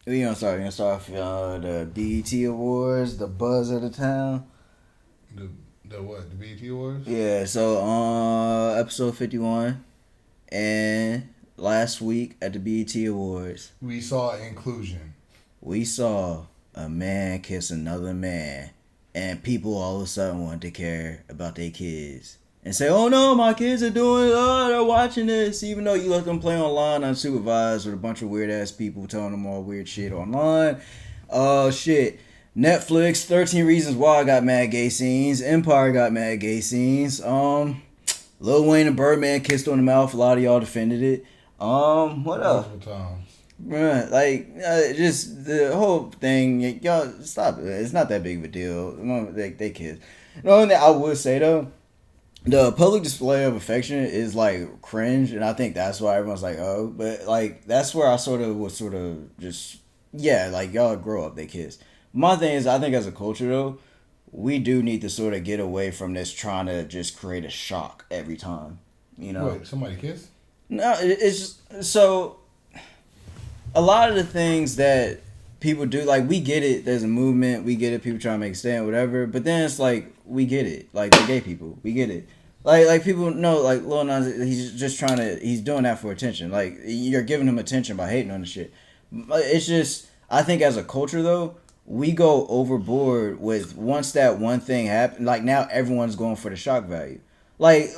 We gonna start off the BET Awards, the buzz of the town. The what? The BET Awards? Yeah, so episode 51, and last week at the BET Awards, We saw inclusion. we saw a man kiss another man, and people all of a sudden wanted to care about their kids and say, "Oh no, my kids are doing, they're watching this," even though you let them play online unsupervised with a bunch of weird ass people telling them all weird shit online. Oh shit. Netflix, 13 Reasons Why got mad gay scenes. Empire got mad gay scenes. Lil Wayne and Birdman kissed on the mouth. A lot of y'all defended it. What else? Multiple times. Bruh, like, just the whole thing. Y'all, stop it. It's not that big of a deal. They kids. The only thing I would say, though, the public display of affection is, like, cringe. And I think that's why everyone's like, oh. But, like, that's where I was just, yeah, like, y'all grow up. They kiss. My thing is, I think as a culture, though, we do need to sort of get away from this trying to just create a shock every time. You know? What? Somebody kissed? No, it's just, so a lot of the things that people do, like, we get it. There's a movement. We get it. People trying to make a stand, whatever. But then it's like, we get it. Like, the gay people. We get it. Like people know, like, Lil Nas, he's just trying to, he's doing that for attention. Like, you're giving him attention by hating on the shit. It's just, I think as a culture, though, we go overboard with once that one thing happened. Like, now everyone's going for the shock value. Like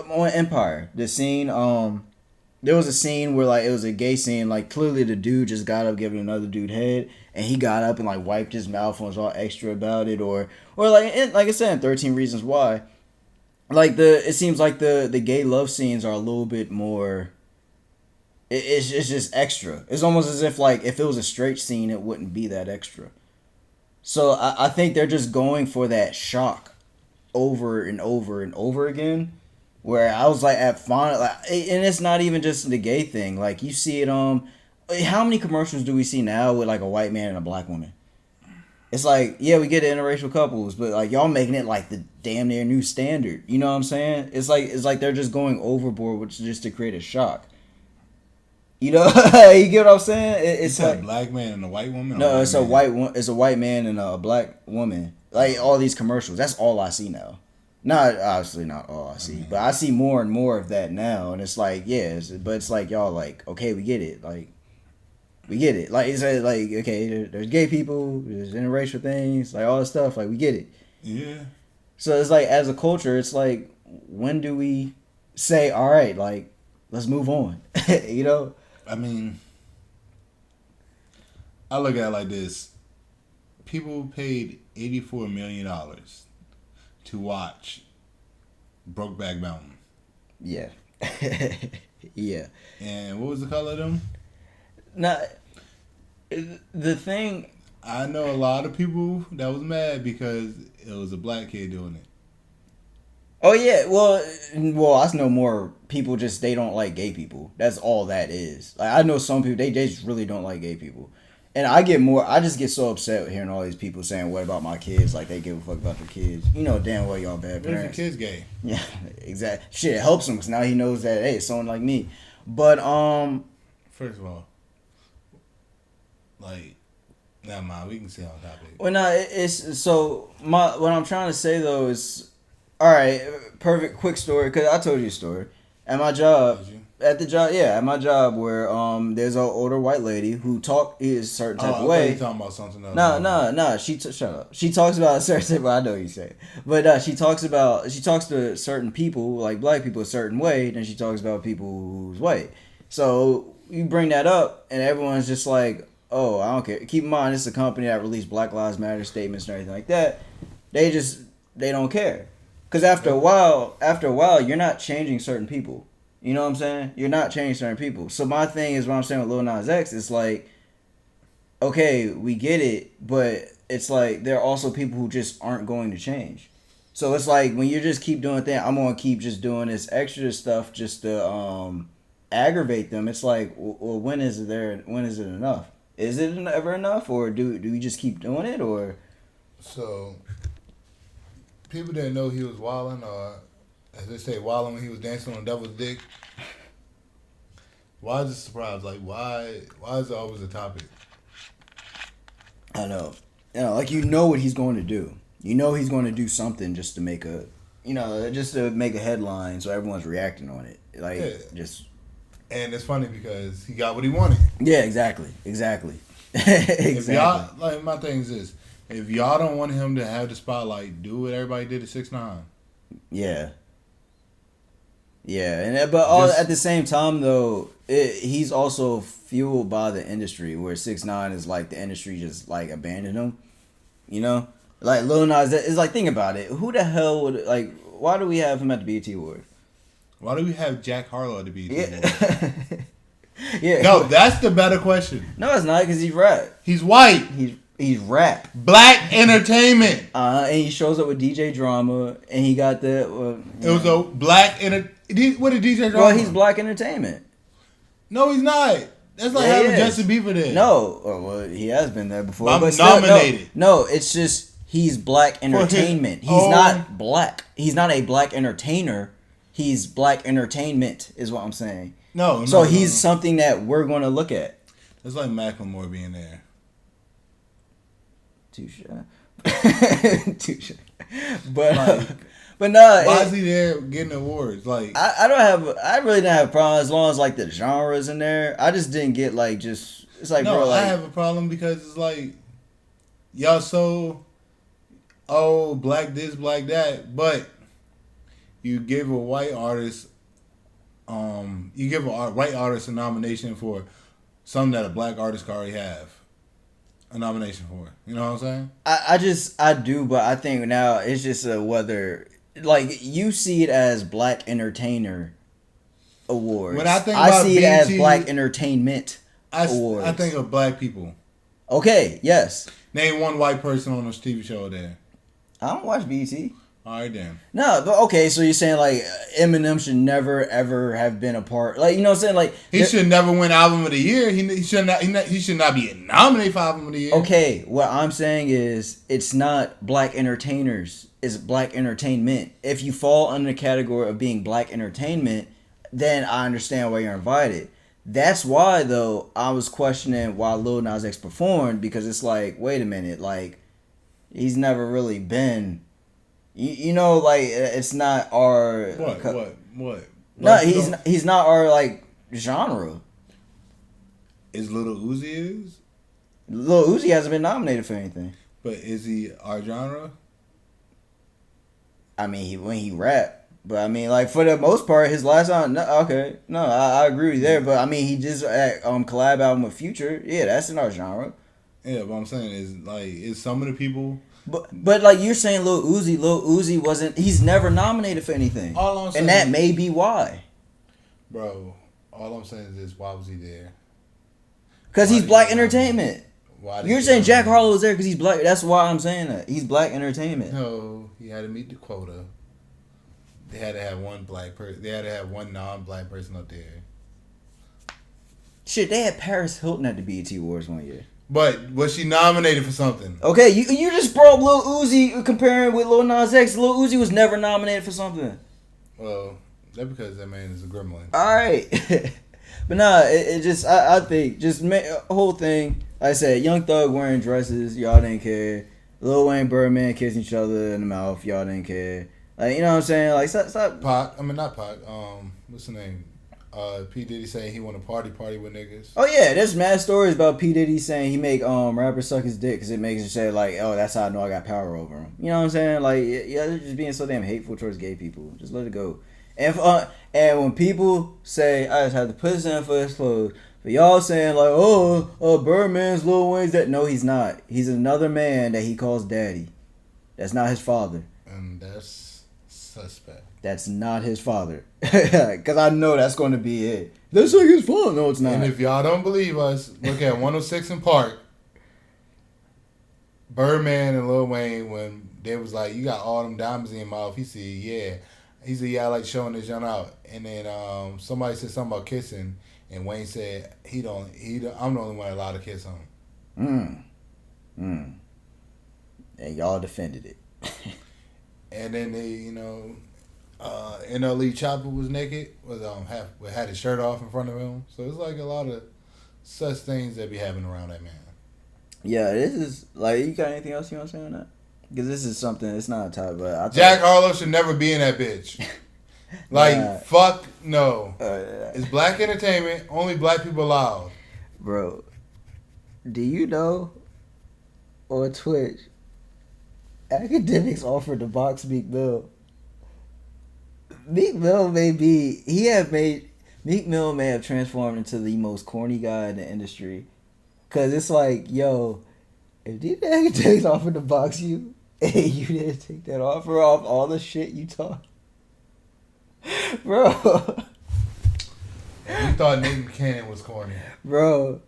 on Empire, the scene, there was a scene where, like, it was a gay scene. Like, clearly the dude just got up giving another dude head, and he got up and, like, wiped his mouth and was all extra about it. Or like I said in 13 Reasons Why, like, it seems like the gay love scenes are a little bit more. It's just extra. It's almost as if, like, if it was a straight scene, it wouldn't be that extra. So I think they're just going for that shock over and over and over again. Where I was like at fun, like, and it's not even just the gay thing. Like, you see it how many commercials do we see now with, like, a white man and a black woman? It's like, yeah, we get interracial couples, but, like, y'all making it like the damn near new standard. You know what I'm saying? It's like they're just going overboard, which is just to create a shock. You know, you get what I'm saying? It's like a black man and a white woman. No, it's a white man and a black woman. Like, all these commercials, that's all I see now. Not obviously not all I see, but I see more and more of that now, and it's like, yeah, but it's like, y'all, like, okay, we get it, like, we get it, like, it's like, okay, there's gay people, there's interracial things, like, all this stuff, like, we get it. Yeah. So it's like, as a culture, it's like, when do we say, all right, like, let's move on, you know? I mean, I look at it like this: people paid $84 million to watch Brokeback Mountain. Yeah. Yeah. And what was the color of them? Now, the thing... I know a lot of people that was mad because it was a black kid doing it. Oh, yeah. Well, I know more people just, they don't like gay people. That's all that is. Like, I know some people, they just really don't like gay people. And I just get so upset hearing all these people saying, what about my kids? Like, they give a fuck about their kids. You know damn well y'all bad parents. What if your kid's gay? Yeah, exactly. Shit, it helps him because now he knows that, hey, it's someone like me. But, First of all, like, never mind, we can stay on topic. well, no, it's, so, what I'm trying to say, though, is, all right, perfect, quick story, because I told you a story. At my job, at my job where there's an older white lady who is a certain type of way. I thought you were talking about something else. No. Shut up. She talks about a certain. Well, I know you say, but she talks to certain people, like black people, a certain way. Then she talks about people who's white. So you bring that up, and everyone's just like, "Oh, I don't care." Keep in mind, it's a company that released Black Lives Matter statements and everything like that. They don't care, because after a while, you're not changing certain people. You know what I'm saying? You're not changing certain people. So my thing is, what I'm saying with LilNasX, it's like, okay, we get it, but it's like there are also people who just aren't going to change. So it's like, when you just keep doing things, I'm gonna keep just doing this extra stuff just to aggravate them. It's like, well, when is it enough? Is it ever enough, or do we just keep doing it, or? So, people didn't know he was wilding, or as they say, wilding when he was dancing on Devil's Dick. Why is it a surprise? Like, why is it always a topic? I know. Like you know what he's going to do. You know he's going to do something just to make a, just to make a headline so everyone's reacting on it. Like just. And it's funny because he got what he wanted. Yeah, exactly. Exactly. If y'all, like, my thing is this: if y'all don't want him to have the spotlight, do what everybody did at 6ix9ine. Yeah. Yeah, at the same time though, he's also fueled by the industry, where 6ix9ine is like the industry just like abandoned him. You know, like Lil Nas is like, think about it. Who the hell would like? Why do we have him at the BET Awards? Why do we have Jack Harlow at the BET Awards? Yeah. No, that's the better question. No, it's not, because he's rap. He's white. He's rap. Black entertainment. And he shows up with DJ Drama, and he got the. It was a black what did DJ Drama? Well, he's black entertainment. No, he's not. That's like having Justin Bieber there. No, well, he has been there before. But still, nominated. No, it's just he's black entertainment. He's not black. He's not a black entertainer. He's black entertainment, is what I'm saying. So he's something that we're going to look at. It's like Macklemore being there. Touche. But no. Why is he there getting awards? Like I really don't have a problem as long as like the genre's in there. I just didn't get like just it's like no, bro, like, I have a problem because it's like y'all so black this, black that, but you give a white artist a nomination for something that a black artist can already have a nomination for. You know what I'm saying? I do, but I think now it's just whether like you see it as Black Entertainer Awards. When I think about see it BET, as Black Entertainment Awards. I think of black people. Okay, yes. Name one white person on this TV show there. I don't watch BET. All right, then. No, but okay, so you're saying like Eminem should never ever have been a part, like, you know what I'm saying, like he should never win Album of the Year. He should not be nominated for Album of the Year. Okay, what I'm saying is it's not black entertainers, it's black entertainment. If you fall under the category of being black entertainment, then I understand why you're invited. That's why though I was questioning why LilNasX performed, because it's like, wait a minute, like he's never really been. You know, like it's not our what? No, he's not our like genre. Is Lil Uzi is? Lil Uzi hasn't been nominated for anything. But is he our genre? I mean, when he rap, but I mean, like for the most part, his last song. I agree with you there. But I mean, he just collab album with Future. Yeah, that's in our genre. Yeah, but I'm saying is some of the people. But like you're saying, Lil Uzi wasn't. He's never nominated for anything. All I'm saying, and that may be why. Bro, all I'm saying is why was he there? Because he's black entertainment. You're saying Jack Harlow was there because he's black. That's why I'm saying that he's black entertainment. No, he had to meet the quota. They had to have one black person. They had to have one non-black person up there. Shit, they had Paris Hilton at the BET Awards one year. But was she nominated for something? Okay, you just brought Lil Uzi comparing with Lil Nas X. Lil Uzi was never nominated for something. Well, that's because that man is a gremlin. All right. But nah, it just, I think, just a whole thing. Like I said, Young Thug wearing dresses, y'all didn't care. Lil Wayne, Birdman kissing each other in the mouth, y'all didn't care. Like, you know what I'm saying? Like, stop. Not Pac. What's the name? P. Diddy saying he want to party with niggas. Oh yeah, there's mad stories about P. Diddy saying he make rappers suck his dick because it makes him say like, oh, that's how I know I got power over him. You know what I'm saying? Like, yeah, they're just being so damn hateful towards gay people. Just let it go. And when people say, I just have to put this in for his clothes, but y'all saying like, oh, Birdman's Lil Wayne's that. No, he's not. He's another man that he calls daddy. That's not his father. And that's suspect. That's not his father. Because I know that's going to be it. That's like his fault. No, it's not. And if y'all don't believe us, look at 106 in Park. Birdman and Lil Wayne, when they was like, you got all them diamonds in your mouth. He said, yeah. He said, yeah, I like showing this young out. And then somebody said something about kissing. And Wayne said, I'm the only one allowed to kiss him. And y'all defended it. And then they, NLE Chopper was naked, had his shirt off in front of him. So it's like a lot of such things that be happening around that man. Yeah, this is like, you got anything else you want to say on that? Because this is something, it's not a topic, but I Jack Harlow should never be in that bitch. Like, Nah. fuck no. Uh, It's black entertainment. Only black people allowed. Bro, do you know on Twitch, Akademiks offered to box MeekMill? MeekMill MeekMill may have transformed into the most corny guy in the industry. Cause it's like, yo, if DJ Akademiks offered to box you, and you didn't take that offer off all the shit you talk, bro. You thought Nick Cannon was corny. Bro,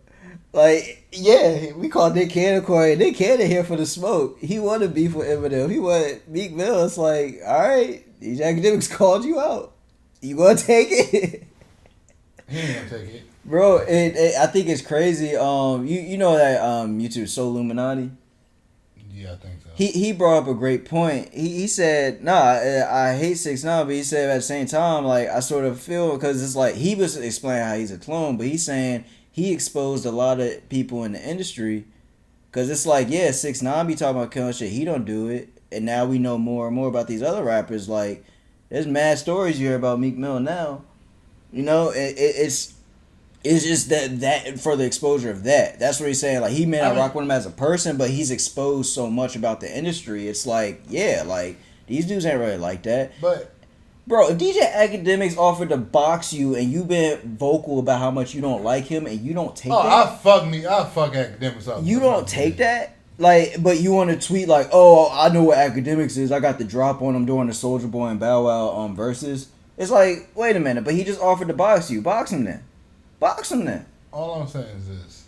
like, yeah, we call Nick Cannon corny. Nick Cannon here for the smoke. He wanted beef with Eminem. He wanted MeekMill. It's like, all right, these Akademiks called you out. You gonna take it? He ain't gonna take it. Bro, I think it's crazy. You know that YouTube So Illuminati? Yeah, I think so. He brought up a great point. He said, nah, I hate 6ix9ine, but he said at the same time, like, I sort of feel, because it's like, he was explaining how he's a clone, but he's saying he exposed a lot of people in the industry, because it's like, yeah, 6ix9ine be talking about killing shit, he don't do it, and now we know more and more about these other rappers. Like, there's mad stories you hear about MeekMill now, you know. It's just that for the exposure of that. That's what he's saying. Like, he may not rock with him as a person, but he's exposed so much about the industry. It's like, yeah, like, these dudes ain't really like that. But, bro, if DJ Akademiks offered to box you and you've been vocal about how much you don't like him and you don't take that. I'll fuck Akademiks up. You don't take that? Like, but you want to tweet like, oh, I know what Akademiks is. I got the drop on him during the Soulja Boy and Bow Wow verses. It's like, wait a minute, but he just offered to box you. Box him then. Box him then. All I'm saying is this.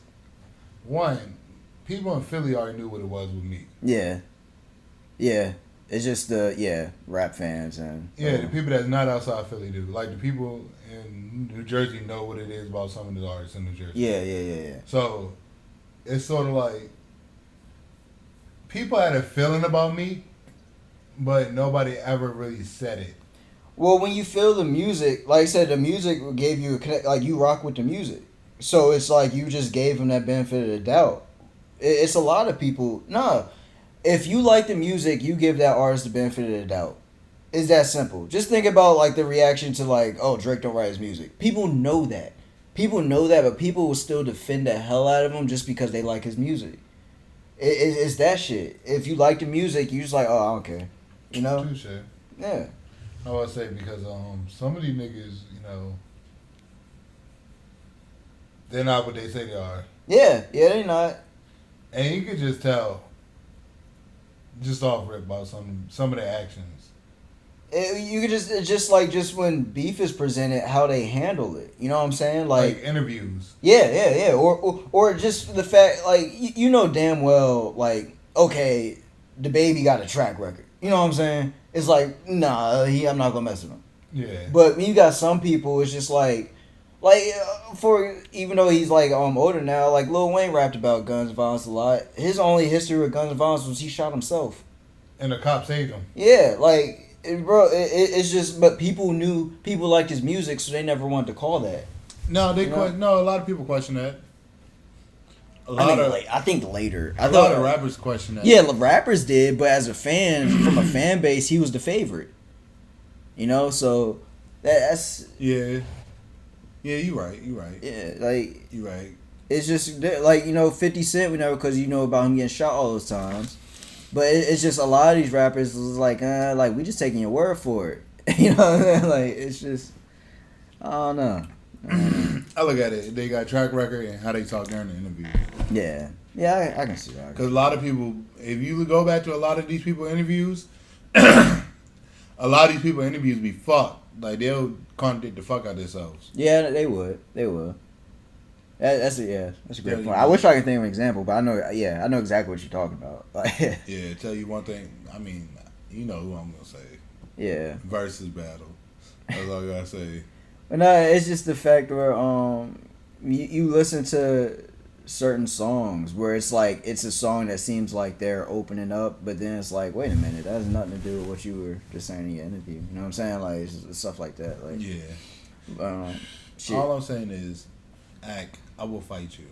One, people in Philly already knew what it was with me. Yeah. Yeah. It's just rap fans and... Yeah, the people that's not outside Philly do. Like, the people in New Jersey know what it is about some of the artists in New Jersey. Yeah. So, it's sort of like... People had a feeling about me, but nobody ever really said it. Well, when you feel the music, like I said, the music gave you a connect, like you rock with the music. So it's like you just gave him that benefit of the doubt. It's a lot of people. No, if you like the music, you give that artist the benefit of the doubt. It's that simple. Just think about like the reaction to like, oh, Drake don't write his music. People know that. People know that, but people will still defend the hell out of him just because they like his music. It's that shit. If you like the music, you just like, oh, I don't care. You know? Touche. Yeah. I would say because some of these niggas, you know, they're not what they say they are. Yeah, they not. And you could just tell, just off rip about some of their actions. You could just when beef is presented, how they handle it. You know what I'm saying? Like interviews. Yeah. Or just the fact, like, you know damn well, like, okay, the baby got a track record. You know what I'm saying? It's like, nah, I'm not gonna mess with him. Yeah. But when you got some people, it's just like for even though he's like older now, like Lil Wayne rapped about guns and violence a lot. His only history with guns and violence was he shot himself. And the cop saved him. Yeah, like, it's just, but people liked his music, so they never wanted to call that. No, a lot of people question that. I think later. A lot of rappers question that. Yeah, rappers did, but as a fan, from a fan base, he was the favorite. You know, so that's... Yeah. Yeah, you right. Yeah, like... You right. It's just, like, you know, 50 Cent, we know, because you know about him getting shot all those times. But it's just a lot of these rappers is like, we just taking your word for it. You know what I mean? Like, it's just... I don't know. I look at it. They got track record and how they talk during the interview. Yeah, I can see that. Because a lot of people, if you go back to a lot of these people interviews, a lot of these people interviews be fucked. Like, they'll contradict the fuck out of themselves. Yeah, they would. That's a great point. I wish I could think of an example, but I know exactly what you're talking about. Like, yeah, tell you one thing. I mean, you know who I'm gonna say. Yeah. Versus battle. That's all I gotta say. But no, it's just the fact where you listen to certain songs where it's like it's a song that seems like they're opening up, but then it's like, wait a minute, that has nothing to do with what you were just saying in your interview. You know what I'm saying? Like, it's stuff like that. Like, yeah. Shit. All I'm saying is, I will fight you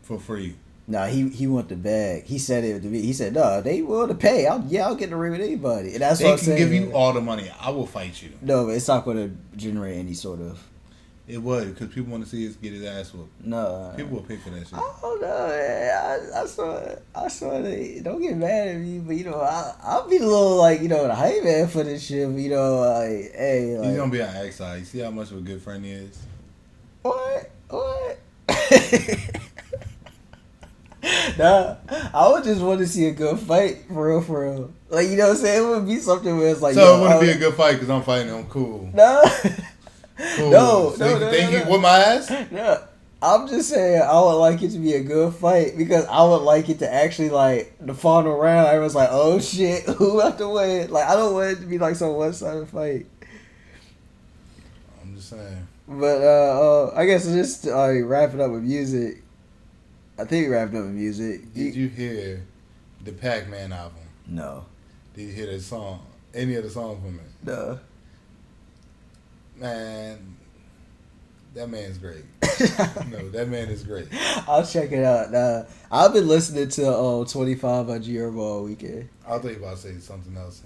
for free. Nah, he want the bag. He said it to me. He said, "No, they willing to pay. I'll get in the ring with anybody." And that's They what I'm can saying. give you all the money. I will fight you. No, but it's not going to generate any sort of. It would, because people want to see us get his ass whooped. No, People will pay for that shit. I don't know. Man. I saw it. Don't get mad at me, but I'll be a little like the hype man for this shit. But, like, hey, like, he's gonna be on X side. You see how much of a good friend he is. What? Nah, I would just want to see a good fight, for real. Like, you know what I'm saying? It would be something where it's like, so it wouldn't be a good fight because I'm fighting him. Cool. Nah. Cool. No, so no, think you whip my ass? No. I'm just saying I would like it to be a good fight because I would like it to actually, like, the final round, I was like, oh shit, who have to win? Like, I don't want it to be like some one-sided fight. I'm just saying. But I guess just wrap it up with music. I think we wrapped up with music. Did you hear the Pac-Man album? No. Did you hear that song? Any of the songs from it? No. Man, that man's great. No, that man is great. I'll check it out. I've been listening to 25 by GHerbo all weekend. I thought you were about to say something else.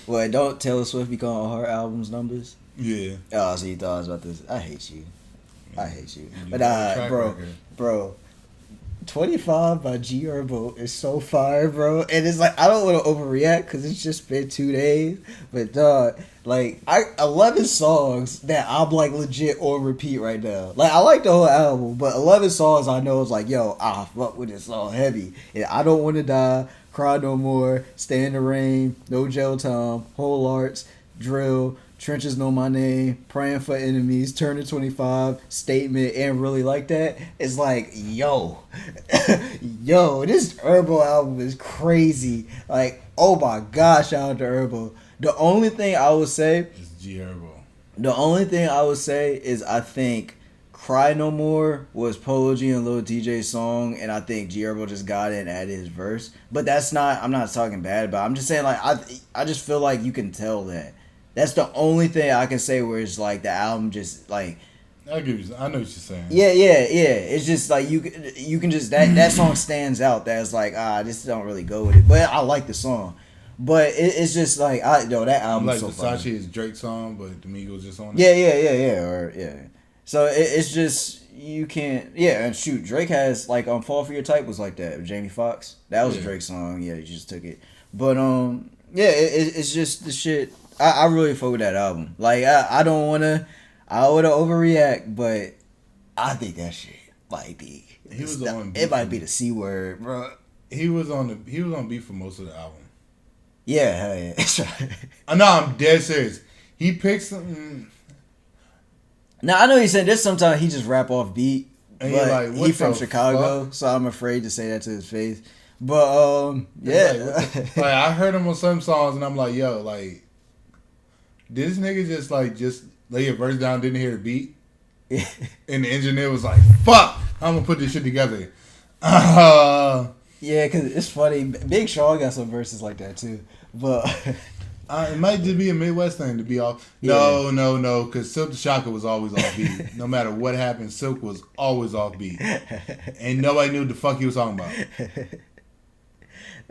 Well, don't Taylor Swift be calling her albums numbers? Yeah. Oh, so you thought I was about this? I hate you. I hate you. You But got a bro, 25 by GHerbo is so fire, bro. And it's like, I don't want to overreact because it's just been 2 days. But dog, like, 11 songs that I'm like legit on repeat right now. Like, I like the whole album, but 11 songs I know is like, yo, I fuck with this song heavy. And I Don't Want to Die, Cry No More, Stay in the Rain, No Jail Time, Whole Arts, Drill, Trenches Know My Name, Praying for Enemies, Turn to 25, Statement, and Really Like That. It's like, yo, this GHerbo album is crazy. Like, oh my gosh, shout out to GHerbo. The only thing I would say is I think Cry No More was Polo G and Lil DJ's song, and I think GHerbo just got it and added his verse. But I'm not talking bad about it. I'm just saying, like, I just feel like you can tell that. That's the only thing I can say where it's like the album just like. I know what you're saying. Yeah. It's just like you can just that song stands out. That's like this don't really go with it, but I like the song. But it's just like that album. Like so Versace is Drake's song, but the Migos just on it. Yeah. So it's just you can't. Yeah, and shoot, Drake has like "Fall for Your Type" was like that with Jamie Foxx. That was a Drake song. Yeah, he just took it. But it's just the shit. I really fuck with that album. Like I don't wanna overreact, but I think that shit might be. It might be the C word, bro. He was on beat for most of the album. Yeah, hell yeah. That's right. No, I'm dead serious. He picks something. Now I know he said this. Sometimes he just rap off beat, and but like, he from Chicago, fuck? so I'm afraid to say that to his face. But yeah, like I heard him on some songs, and I'm like, yo, like. This nigga just lay a verse down, didn't hear the beat, and the engineer was like, "Fuck, I'm gonna put this shit together." Yeah, cause it's funny. Big Sean got some verses like that too, but it might just be a Midwest thing to be off. Yeah. No, cause Silk the Shocker was always off beat. No matter what happened, Silk was always off beat, and nobody knew what the fuck he was talking about.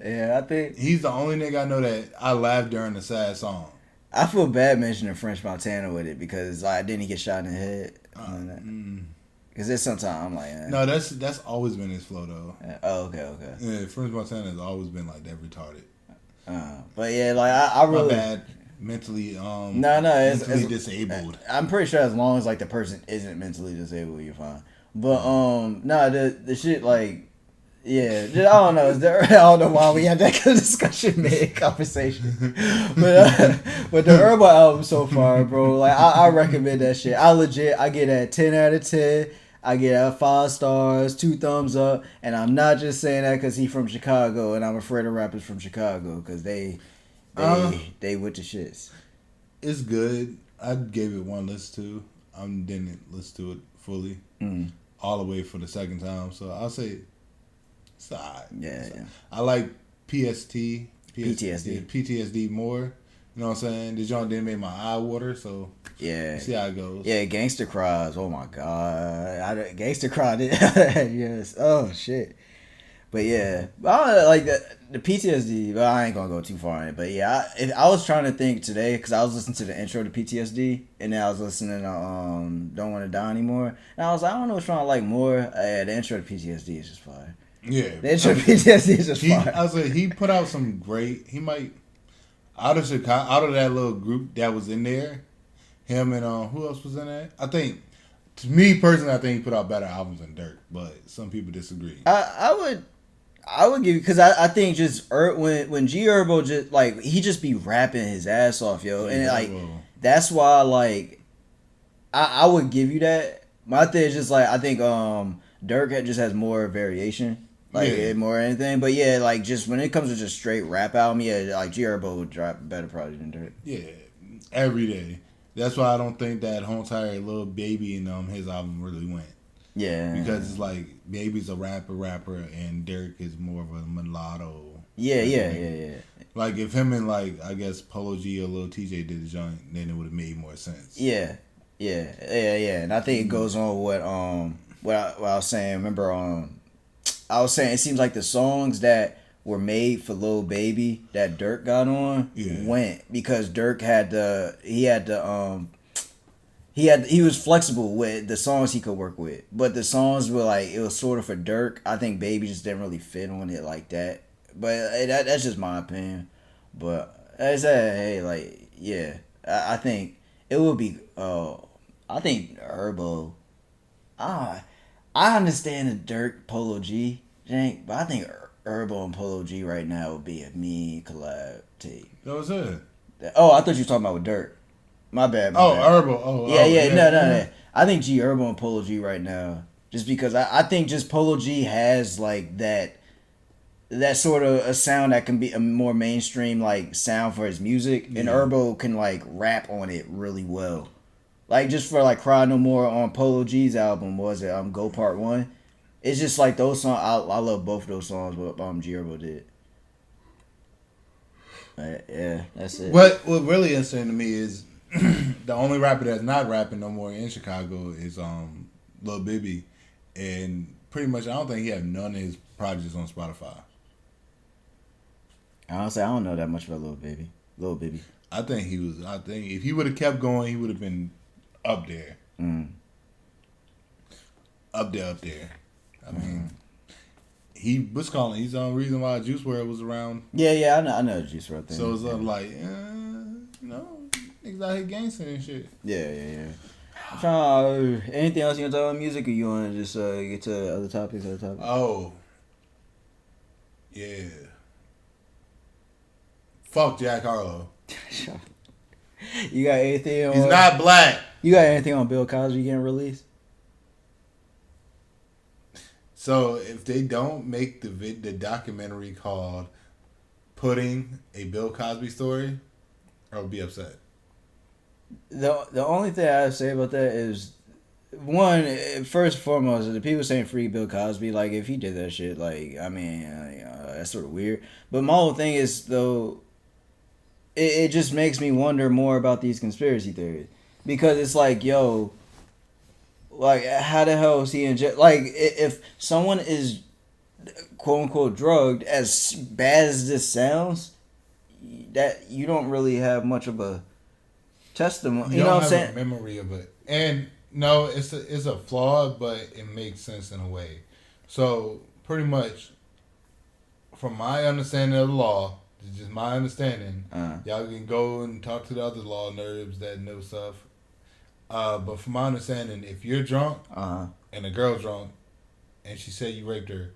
Yeah, I think he's the only nigga I know that I laughed during the sad song. I feel bad mentioning French Montana with it because didn't he get shot in the head? Because there's sometimes I'm like, no, that's always been his flow though. Okay. Yeah, French Montana has always been like that retarded. But yeah, like I really my bad. Mentally mentally disabled. I'm pretty sure as long as like the person isn't mentally disabled, you're fine. But the shit like. Yeah, I don't know. I don't know why we had that kind of discussion, conversation. But the GHerbo album so far, bro, like I recommend that shit. I get a 10 out of 10. I get a 5 stars, 2 thumbs up, and I'm not just saying that because he from Chicago and I'm afraid of rappers from Chicago because they with the shits. It's good. I gave it 1 listen to. I didn't listen to it fully, all the way for the second time. So I'll say. Yeah. I like PTSD more You know what I'm saying? The joint didn't make my eye water, so Yeah. see how it goes. Yeah, Gangster Cries. Oh my god, Gangster Cry did. Yes. Oh shit. But yeah, I like the PTSD. But I ain't gonna go too far in it. But yeah, I was trying to think today because I was listening to the intro to PTSD, and then I was listening to Don't Want to Die Anymore, and I was like, I don't know which one I like more. The intro to PTSD is just fire. Yeah, the intro to PTSD is just fire. I was like, he put out some great. He might out of Chicago, out of that little group that was in there. Him and who else was in that? I think, to me personally, I think he put out better albums than Dirk, but some people disagree. I would give you because I think just when GHerbo just like he just be rapping his ass off, yo, and like that's why like I would give you that. My thing is just like I think Dirk just has more variation, like more anything. But yeah, like just when it comes to just straight rap album, yeah, like GHerbo would drop better probably than Dirk. Yeah, every day. That's why I don't think that whole entire Lil Baby and his album really went. Yeah, because it's like Baby's a rapper, and Dirk is more of a mulatto. Yeah. Like if him and like I guess Polo G or Lil TJ did the joint, then it would have made more sense. Yeah. And I think it goes on with what I was saying. Remember I was saying it seems like the songs that were made for Lil Baby that Dirk got on went because Dirk he was flexible with the songs he could work with, but the songs were like it was sort of for Dirk. I think Baby just didn't really fit on it like that. But that's just my opinion. But as I said, hey, like yeah, I think it would be. I think Herbo. I understand the Dirk Polo G jank, but I think Herbo and Polo G right now would be a mean collab tape. That was it. Oh, I thought you were talking about with Dirk. My bad. Herbo. No. I think GHerbo and Polo G right now, just because I think just Polo G has like that sort of a sound that can be a more mainstream like sound for his music, and Herbo can like rap on it really well. Like just for like Cry No More on Polo G's album, was it Go Part 1? It's just like those songs. I love both of those songs what GHerbo did. Yeah, that's it. What really interesting to me is the only rapper that's not rapping no more in Chicago is Lil Baby, and pretty much I don't think he had none of his projects on Spotify. Honestly, I don't know that much about Lil Baby. I think if he would have kept going, he would have been up there. Up there. I mean, he's the reason why Juice WRLD was around. Yeah, I know the Juice WRLD thing. So it's like, niggas out here gangster and shit. Yeah. Anything else you want to talk about music, or you want to just get to other topics? Oh, yeah. Fuck Jack Harlow. You got anything on... He's not black. You got anything on Bill Cosby getting released? So if they don't make the documentary called Pudding, a Bill Cosby Story, I'll be upset. The only thing I have to say about that is, one, first and foremost, the people saying free Bill Cosby, like if he did that shit, like I mean, that's sort of weird. But my whole thing is though, it just makes me wonder more about these conspiracy theories, because it's like, yo, like how the hell is he in jail? Like if someone is quote unquote drugged, as bad as this sounds, that you don't really have much of a testimony. You know what I'm saying? A memory of it, and no, it's a flaw, but it makes sense in a way. So pretty much, from my understanding of the law, it's just my understanding. Y'all can go and talk to the other law nerds that know stuff. But from my understanding, if you're drunk and a girl's drunk, and she said you raped her,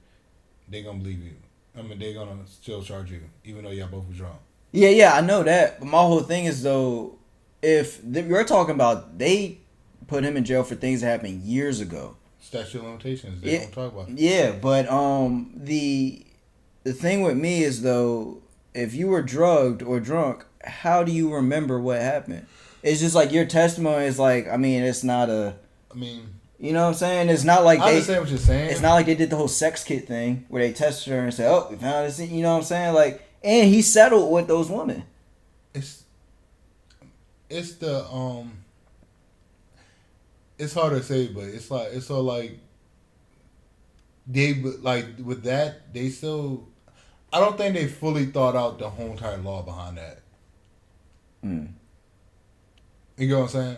they gonna believe you. I mean, they gonna still charge you, even though y'all both were drunk. Yeah, I know that. But my whole thing is though, if you're talking about they put him in jail for things that happened years ago. Statute of limitations. They don't talk about it. Yeah, but the thing with me is though, if you were drugged or drunk, how do you remember what happened? It's just like your testimony is like, I mean, it's not a. I mean, you know what I'm saying? It's not like I understand what you're saying. It's not like they did the whole sex kit thing where they tested her and said, "Oh, we found this." You know what I'm saying? Like, and he settled with those women. it's the it's hard to say, but it's so like they like with that they still. I don't think they fully thought out the whole entire law behind that. Mm. You know what I'm saying?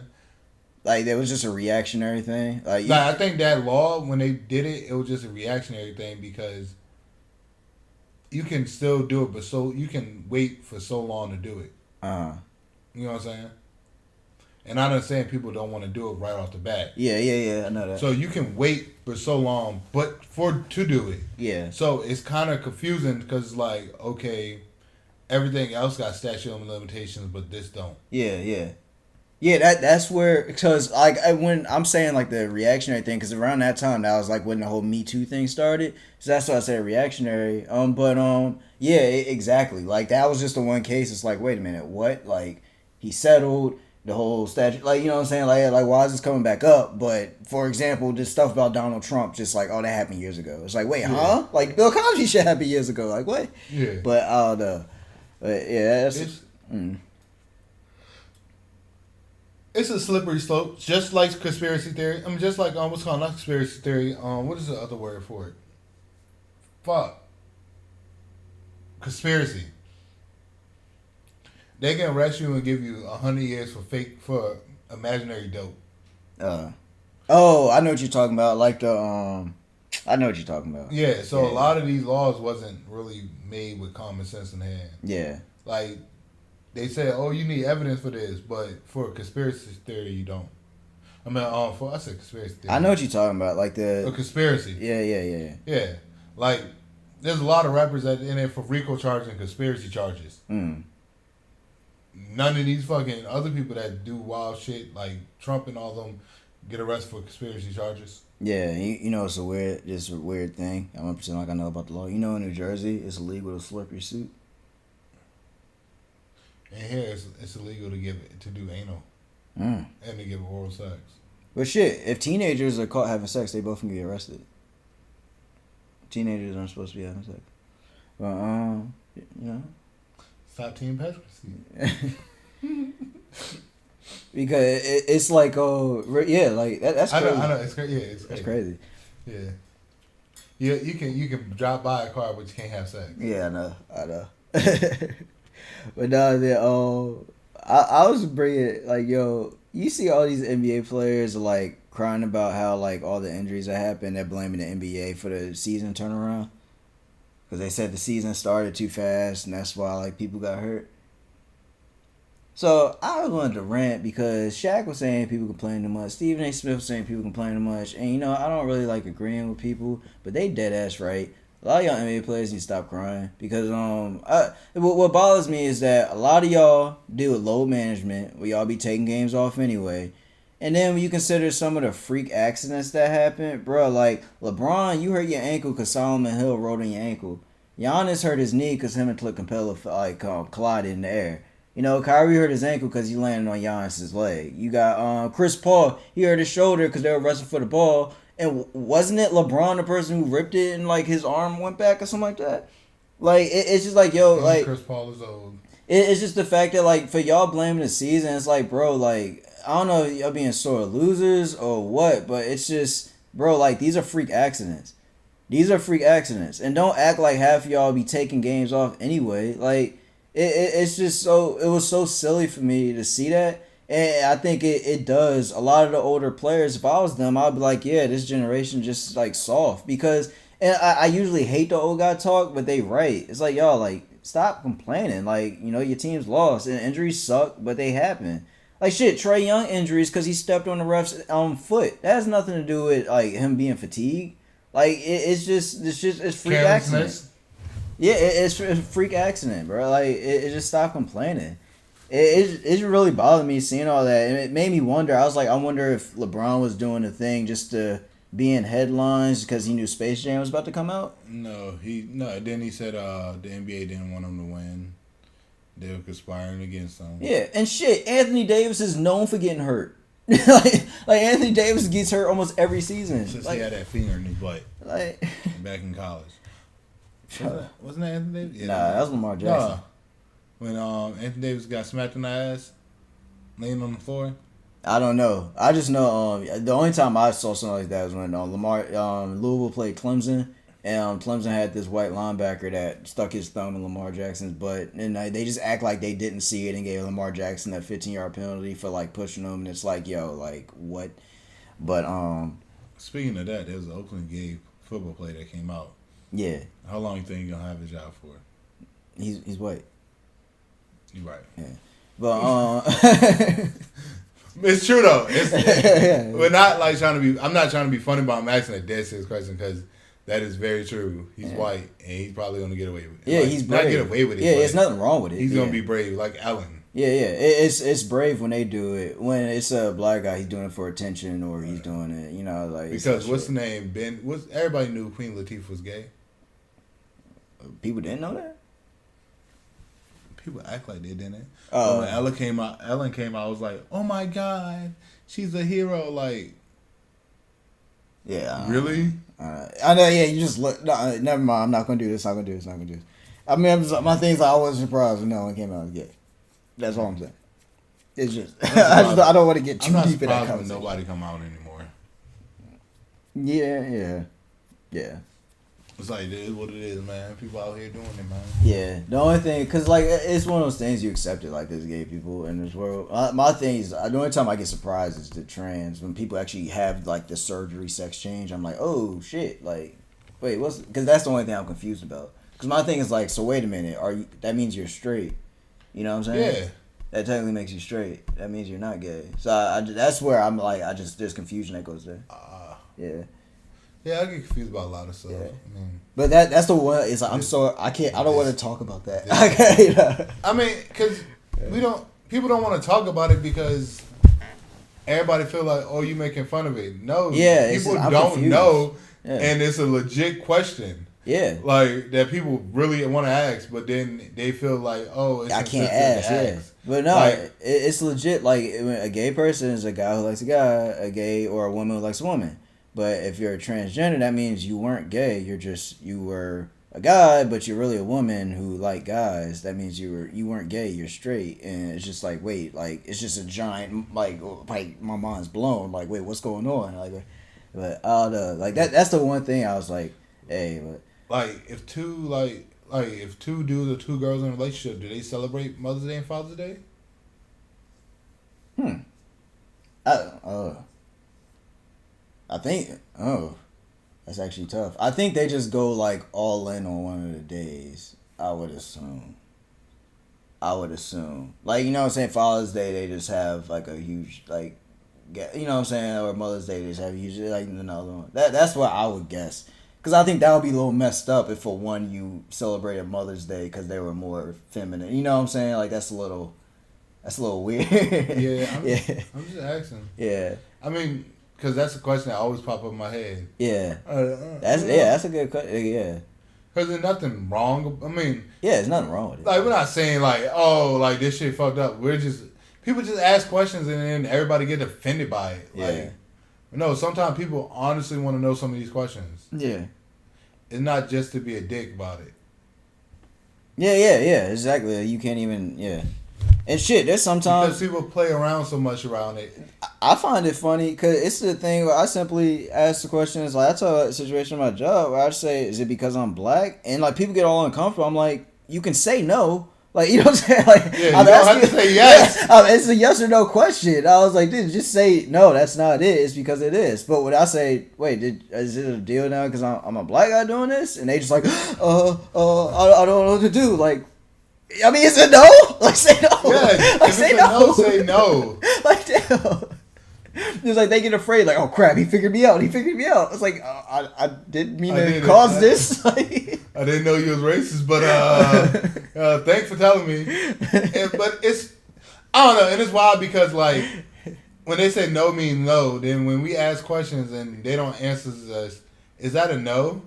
Like that was just a reactionary thing. Like I think that law when they did it, it was just a reactionary thing because you can still do it, but so you can wait for so long to do it. You know what I'm saying? And I understand people don't want to do it right off the bat. Yeah, I know that. So you can wait for so long, but to do it. Yeah. So it's kind of confusing because like, okay, everything else got statute of limitations, but this don't. Yeah. That's where, because like when I'm saying like the reactionary thing, because around that time that was like when the whole Me Too thing started, so that's why I said reactionary. Yeah, exactly. Like that was just the one case. It's like, wait a minute, what? Like he settled the whole statute, like, you know what I'm saying? Like why is this coming back up? But for example, this stuff about Donald Trump, just like, oh, that happened years ago. It's like, wait, huh? Like Bill Cosby shit happened years ago. Like what? Yeah. But I don't know. But yeah, that's. It's a slippery slope, just like conspiracy theory. I mean, just like what's called not conspiracy theory. What is the other word for it? Fuck. Conspiracy. They can arrest you and give you 100 years for imaginary dope. Oh, I know what you're talking about. Like the I know what you're talking about. Yeah. So a lot of these laws wasn't really made with common sense in hand. Yeah. Like. They say, "Oh, you need evidence for this," but for a conspiracy theory, you don't. I mean, I said conspiracy theory. I know what you're talking about, like a conspiracy. Yeah. Like, there's a lot of rappers that in there for RICO charges and conspiracy charges. None of these fucking other people that do wild shit like Trump and all them get arrested for conspiracy charges. Yeah, you know it's a weird thing. I'm gonna pretend like I know about the law. You know, in New Jersey, it's illegal to slurp your suit. And here it's illegal to do anal and to give oral sex. But shit, if teenagers are caught having sex, they both can get arrested. Teenagers aren't supposed to be having sex. But you know. Stop teen pregnancy. Because it's like like that's crazy. I know it's crazy. Yeah, that's crazy. Yeah. You can drive by a car, but you can't have sex. Yeah, I know. But no, I was bringing like, yo, you see all these NBA players like crying about how like all the injuries that happened. They're blaming the NBA for the season turnaround because they said the season started too fast and that's why like people got hurt. So I wanted to rant because Shaq was saying people complain too much. Stephen A. Smith was saying people complain too much, and you know I don't really like agreeing with people, but they dead ass right. A lot of y'all NBA players need to stop crying because what bothers me is that a lot of y'all deal with load management where y'all be taking games off anyway, and then when you consider some of the freak accidents that happen, bro, like LeBron, you hurt your ankle because Solomon Hill rolled on your ankle. Giannis hurt his knee because him and Clint Capella collided in the air. You know, Kyrie hurt his ankle because he landed on Giannis's leg. You got Chris Paul, he hurt his shoulder because they were wrestling for the ball. And wasn't it LeBron the person who ripped it and like his arm went back or something like that? Like it's just like, yo, like Chris Paul is old. It's just the fact that like for y'all blaming the season, it's like, bro, like I don't know if y'all being sore losers or what, but it's just, bro, like these are freak accidents. These are freak accidents, and don't act like half of y'all be taking games off anyway. Like it's just so, it was so silly for me to see that. And I think it does. A lot of the older players, if I was them, I'd be like, yeah, this generation just like soft. Because, and I usually hate the old guy talk, but they right. It's like, y'all, like, stop complaining. Like, you know, your team's lost. And injuries suck, but they happen. Like, shit, Trae Young injuries because he stepped on the ref's foot. That has nothing to do with, like, him being fatigued. Like, it's freak accident. Yeah, it's a freak accident, bro. Like, it just stop complaining. It really bothered me seeing all that, and it made me wonder. I was like, I wonder if LeBron was doing a thing just to be in headlines because he knew Space Jam was about to come out. No. Then he said the NBA didn't want him to win. They were conspiring against him. Yeah, and shit, Anthony Davis is known for getting hurt. like Anthony Davis gets hurt almost every season. Since like, he had that finger in his butt. Like back in college. Wasn't that Anthony Davis? Yeah, nah, that was Lamar Jackson. Nah. When Anthony Davis got smacked in the ass, laying on the floor? I don't know. I just know the only time I saw something like that was when Louisville played Clemson, and Clemson had this white linebacker that stuck his thumb in Lamar Jackson's butt, and they just act like they didn't see it and gave Lamar Jackson that 15-yard penalty for like pushing him, and it's like, yo, like what? But speaking of that, there was an Oakland gay football player that came out. Yeah. How long you think he's gonna have a job for? He's white. You're right. Yeah. But it's true though. We're not like trying to be. I'm not trying to be funny, but I'm asking a dead serious question because that is very true. He's white and he's probably gonna get away with it. Yeah, like, he's brave. Not get away with it. Yeah, there's nothing wrong with it. He's gonna be brave, like Ellen. Yeah. It's brave when they do it. When it's a black guy, he's doing it for attention, or he's doing it, like because what's the name? Ben. Everybody knew Queen Latifah was gay. People didn't know that. People act like they didn't. Oh, when Ellen came out, I was like, "Oh my God, she's a hero!" Like, yeah, really? I know. Yeah, you just look. No, never mind. I'm not gonna do this. I mean, my thing's like, I wasn't surprised when Ellen came out as gay. That's all I'm saying. It's just I don't want to get too deep in that conversation. Nobody come out anymore. Yeah. It's like, it is what it is, man. People out here doing it, man. Yeah. The only thing, because, like, it's one of those things you accept it, like, there's gay people in this world. My thing is, the only time I get surprised is the trans. When people actually have, like, the surgery sex change, I'm like, oh, shit. Like, wait, because that's the only thing I'm confused about. Because my thing is, like, so wait a minute. That means you're straight. You know what I'm saying? Yeah. That technically makes you straight. That means you're not gay. So that's where I'm like, there's confusion that goes there. Yeah. Yeah, I get confused about a lot of stuff. Yeah. I mean, but that's the one. It's like, I don't want to talk about that. I mean, because people don't want to talk about it because everybody feel like, oh, you making fun of it. No, people don't know, and it's a legit question. Yeah, like that people really want to ask, but then they feel like, oh, it's I can't ask. Yeah, but no, like, it's legit. Like, a gay person is a guy who likes a guy, a gay or a woman who likes a woman. But if you're a transgender, that means you weren't gay. You were a guy, but you're really a woman who like guys. That means you weren't gay. You're straight, and it's just like, wait, like, it's just a giant like my mind's blown. Like, wait, what's going on? But like that's the one thing I was like, hey, but like if two dudes or two girls in a relationship, do they celebrate Mother's Day and Father's Day? I think, that's actually tough. I think they just go, like, all in on one of the days, I would assume. Like, you know what I'm saying? Father's Day, they just have, like, a huge, like, you know what I'm saying? Or Mother's Day, they just have usually, like, another one. That's what I would guess. Because I think that would be a little messed up if, for one, you celebrated Mother's Day because they were more feminine. You know what I'm saying? Like, that's a little weird. Yeah, I'm just asking. Yeah. I mean, because that's a question that always pop up in my head. Yeah. That's a good question. Yeah. Because there's nothing wrong. I mean. Yeah, there's nothing wrong with it. Like, we're not saying, like, oh, like, this shit fucked up. People just ask questions and then everybody get offended by it. Yeah. Like, no, sometimes people honestly want to know some of these questions. Yeah. It's not just to be a dick about it. Yeah, exactly. You can't even, And shit, there's sometimes... Because people play around so much around it. I find it funny because it's the thing where I simply ask the questions. Like, I tell a situation in my job where I say, is it because I'm black? And, like, people get all uncomfortable. I'm like, you can say no. Like, you know what I'm saying? Like, yeah, you don't have to say yes. It's a yes or no question. I was like, dude, just say no. That's not it. It's because it is. But when I say, wait, is it a deal now because I'm a black guy doing this? And they just like, I don't know what to do. Like, I mean, is it no? Like, say no. Yeah, like, say no. Say no. Like, damn. It's like they get afraid, like, oh crap, he figured me out. It's like, I didn't mean to cause this. I didn't know you was racist, but thanks for telling me. But it's, I don't know, and it's wild because, like, when they say no means no, then when we ask questions and they don't answer us, is that a no?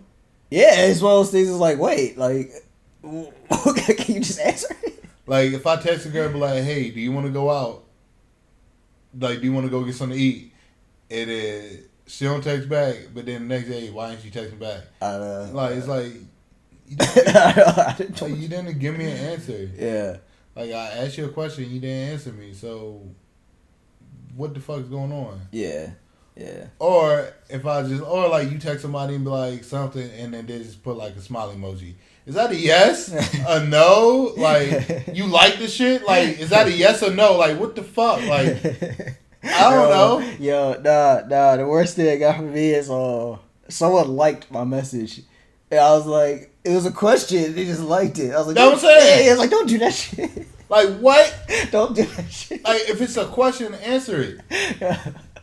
Yeah, it's one of those things. It's like, wait, like, can you just answer it? Like, if I text a girl, be like, hey, do you want to go out? Like, do you want to go get something to eat? She don't text back, but then the next day, why ain't she texting back? Like, it's like, you didn't give me an answer. Yeah. Like, I asked you a question, you didn't answer me, so what the fuck's going on? Yeah. Yeah. Or if I just, or like you text somebody and be like something, and then they just put like a smiley emoji. Is that a yes? A no? Like, you like the shit? Like, is that a yes or no? Like, what the fuck? Like, I don't know. Yo, nah. The worst thing that got for me is someone liked my message. And I was like, it was a question. They just liked it. I was like, that's what I'm saying. Yeah, I was like, don't do that shit. Like, what? Don't do that shit. Like, if it's a question, answer it.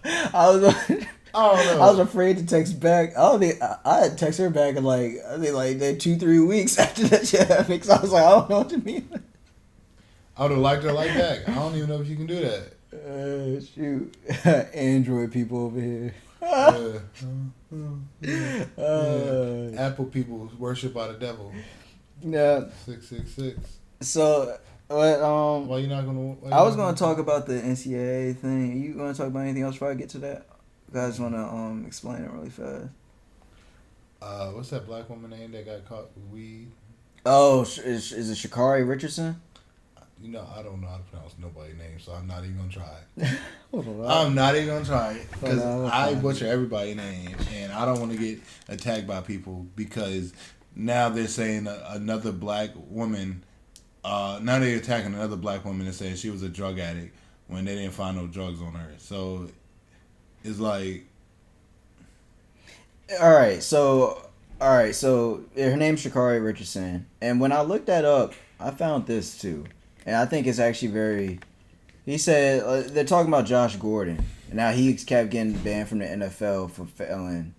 I don't know. I was afraid to text back. I don't think I had text her back in like 2-3 weeks after that shit happened. So I was like, I don't know what to mean. I would have liked her like back. I don't even know if you can do that. Shoot, Android people over here. Apple people worship by the devil. Yeah. 666. So, what? Why you not gonna? I was gonna talk about the NCAA thing. Are you gonna talk about anything else before I get to that? I just wanna explain it really fast. What's that black woman name that got caught with weed? Oh, is it ShacarriRichardson? You know, I don't know how to pronounce nobody's name, so I'm not even gonna try. I'm not even gonna try it because I butcher everybody's name, and I don't want to get attacked by people because now they're saying another black woman. Now they're attacking another black woman and saying she was a drug addict when they didn't find no drugs on her. So it's like, all right. So her name's ShacarriRichardson, and when I looked that up, I found this too. And I think it's actually very... He said... they're talking about Josh Gordon. And now he kept getting banned from the NFL for felon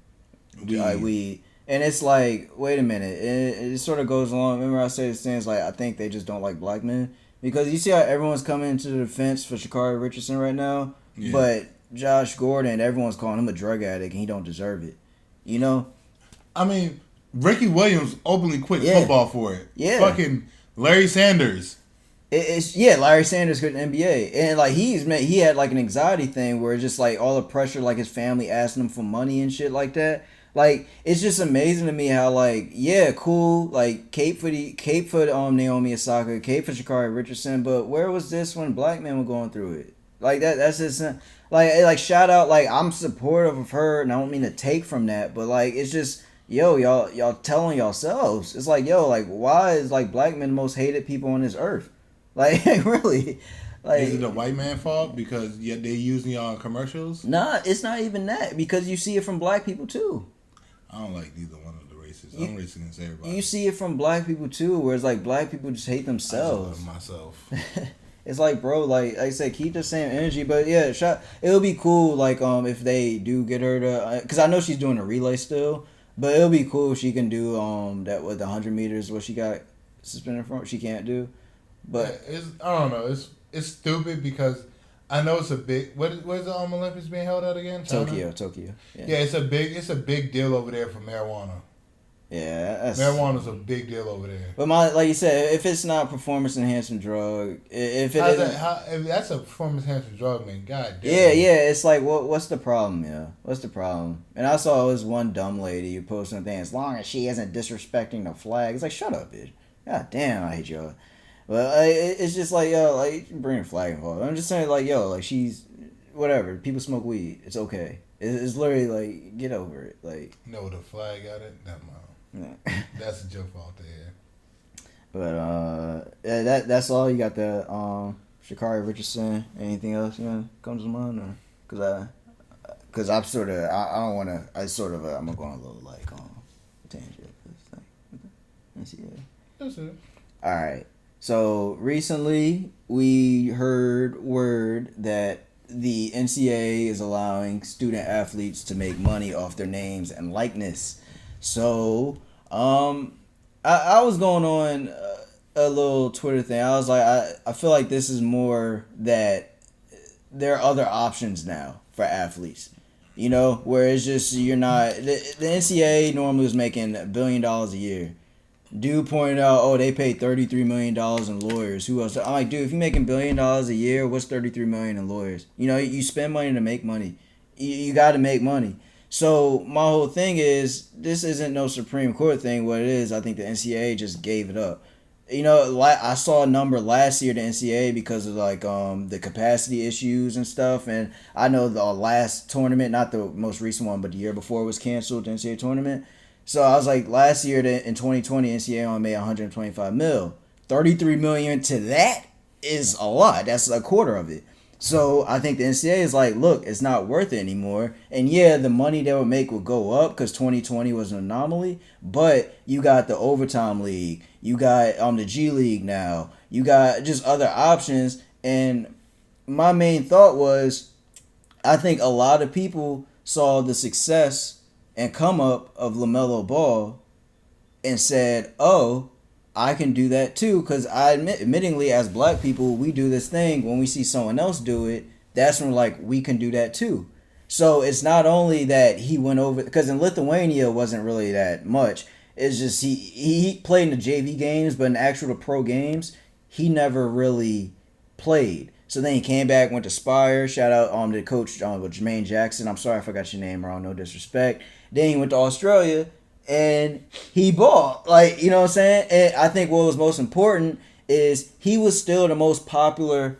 weed. And it's like, wait a minute. It sort of goes along. Remember I said this thing, it's like, I think they just don't like black men. Because you see how everyone's coming into the defense for ShacarriRichardson right now? Yeah. But Josh Gordon, everyone's calling him a drug addict and he don't deserve it. You know? I mean, Ricky Williams openly quit football for it. Yeah. Fucking Larry Sanders. Larry Sanders quit the NBA, and like he had like an anxiety thing where it's just like all the pressure, like his family asking him for money and shit like that. Like it's just amazing to me how like cool, like cape for Naomi Osaka, cape for ShacarriRichardson, but where was this when black men were going through it? Like that's just like shout out, like I'm supportive of her, and I don't mean to take from that, but like it's just. Y'all telling yourselves. It's like, like why is like black men the most hated people on this earth? Like really, like is it a white man fault because they using y'all in commercials? Nah, it's not even that because you see it from black people too. I don't like neither one of the races. I'm racist against everybody. You see it from black people too, where it's like black people just hate themselves. I just love myself. It's like, bro, like I said, keep the same energy. But yeah, it'll be cool. Like if they do get her to, because I know she's doing a relay still. But it'll be cool if she can do that with the 100 meters what she got suspended from. She can't do. But I don't know. It's stupid because I know it's a big. Where's the Olympics being held at again? China? Tokyo. Yeah, it's a big deal over there for marijuana. Yeah, marijuana's a big deal over there. But like you said, if it's not performance enhancing drug, if that's a performance enhancing drug, man, god damn. Yeah, it's like what's the problem? Yeah, what's the problem? And I saw it was one dumb lady who posted a thing. As long as she isn't disrespecting the flag, it's like shut up, bitch. God damn, I hate y'all. But it's just like like bring a flag involved. I'm just saying like like she's whatever. People smoke weed. It's okay. It's literally like get over it. Like the flag got it. Never mind. Yeah. That's a joke out there. But that's all. You got the ShacarriRichardson. Anything else comes to mind, or because I'm sort of I don't want to. I'm gonna go on a little like tangent. NCAA. That's it. All right. So recently we heard word that the NCAA is allowing student athletes to make money off their names and likeness. So, I was going on a little Twitter thing. I was like, I feel like this is more that there are other options now for athletes. Where it's just you're not the NCAA normally was making $1 billion a year. Dude pointed out, they paid $33 million in lawyers. Who else? I'm like, dude, if you're making $1 billion a year, what's $33 million in lawyers? You spend money to make money. You got to make money. So my whole thing is this isn't no Supreme Court thing. What it is, I think the NCAA just gave it up. You know, I saw a number last year, the NCAA, because of like the capacity issues and stuff. And I know the last tournament, not the most recent one, but the year before was canceled, the NCAA tournament. So I was like, last year in 2020, NCAA only made 125 mil. 33 million to that is a lot. That's a quarter of it. So I think the NCAA is like, look, it's not worth it anymore. And yeah, the money they would make would go up because 2020 was an anomaly. But you got the overtime league, you got the G League now, you got just other options. And my main thought was, I think a lot of people saw the success and come up of LaMelo Ball and said, oh, I can do that too, because admittingly, as black people, we do this thing when we see someone else do it. That's when like we can do that too. So it's not only that he went over, because in Lithuania wasn't really that much. It's just he played in the JV games, but in actual pro games, he never really played. So then he came back, went to Spire. Shout out to coach Jermaine Jackson. I'm sorry I forgot your name wrong. No disrespect. Then he went to Australia. And he bought, like, you know what I'm saying? And I think what was most important is he was still the most popular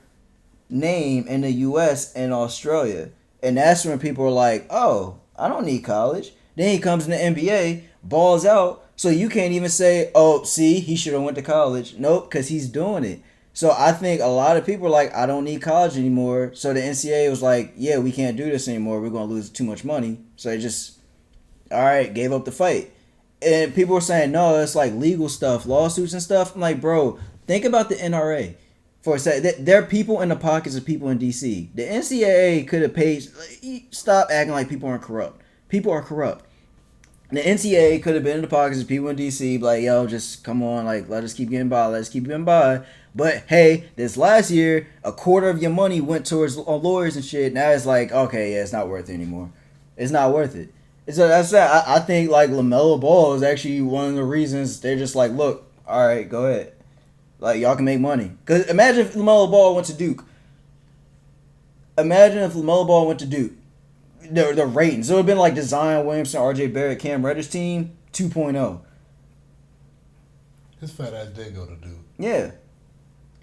name in the U.S. and Australia. And that's when people were like, oh, I don't need college. Then he comes in the NBA, balls out. So you can't even say, oh, see, he should have went to college. Nope, because he's doing it. So I think a lot of people are like, I don't need college anymore. So the NCAA was like, yeah, we can't do this anymore. We're going to lose too much money. So they just... all right, gave up the fight. And people were saying, no, it's like legal stuff, lawsuits and stuff. I'm like, bro, think about the NRA for a second. There are people in the pockets of people in D.C. The NCAA could have paid. Stop acting like people aren't corrupt. People are corrupt. The NCAA could have been in the pockets of people in D.C. Like, yo, just come on, like, let us keep getting by. Let's keep getting by. But, hey, this last year, a quarter of your money went towards lawyers and shit. Now it's like, okay, yeah, it's not worth it anymore. It's not worth it. So that's that. I think like LaMelo Ball is actually one of the reasons they're just like, look, all right, go ahead, like y'all can make money. Cause imagine if LaMelo Ball went to Duke. Imagine if LaMelo Ball went to Duke. The ratings, it would have been like the Zion Williamson, R.J. Barrett, Cam Reddish team 2.0. His fat ass did go to Duke. Yeah.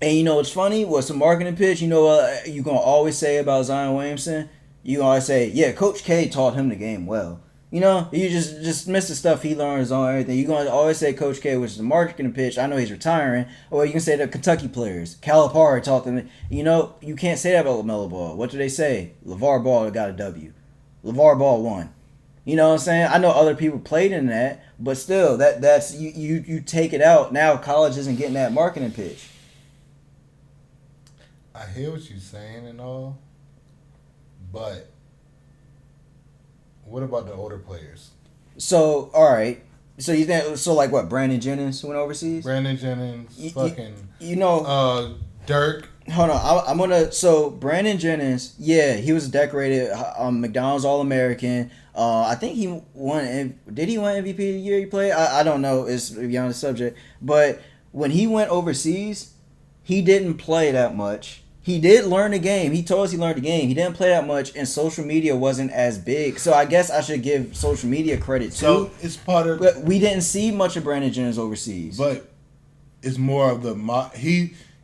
And you know what's funny? What's the marketing pitch? You know what you gonna always say about Zion Williamson? You always say, yeah, Coach K taught him the game well. You know, you just miss the stuff he learns on everything. You're going to always say Coach K, which is the marketing pitch. I know he's retiring. Or you can say the Kentucky players. Calipari taught them. You know, you can't say that about LaMelo Ball. What do they say? LeVar Ball got a W. LeVar Ball won. You know what I'm saying? I know other people played in that, but still, that's you take it out. Now college isn't getting that marketing pitch. I hear what you're saying and all, but... what about the older players? So, all right. So you think like what? Brandon Jennings went overseas. Brandon Jennings, you know, Dirk. Hold on, I'm gonna. So Brandon Jennings, yeah, he was decorated McDonald's All-American. I think he won. Did he win MVP the year he played? I don't know. It's beyond the subject. But when he went overseas, he didn't play that much. He did learn the game. He told us he learned the game. He didn't play that much, and social media wasn't as big. So I guess I should give social media credit too. So it's part of. But we didn't see much of Brandon Jennings overseas. But it's more of the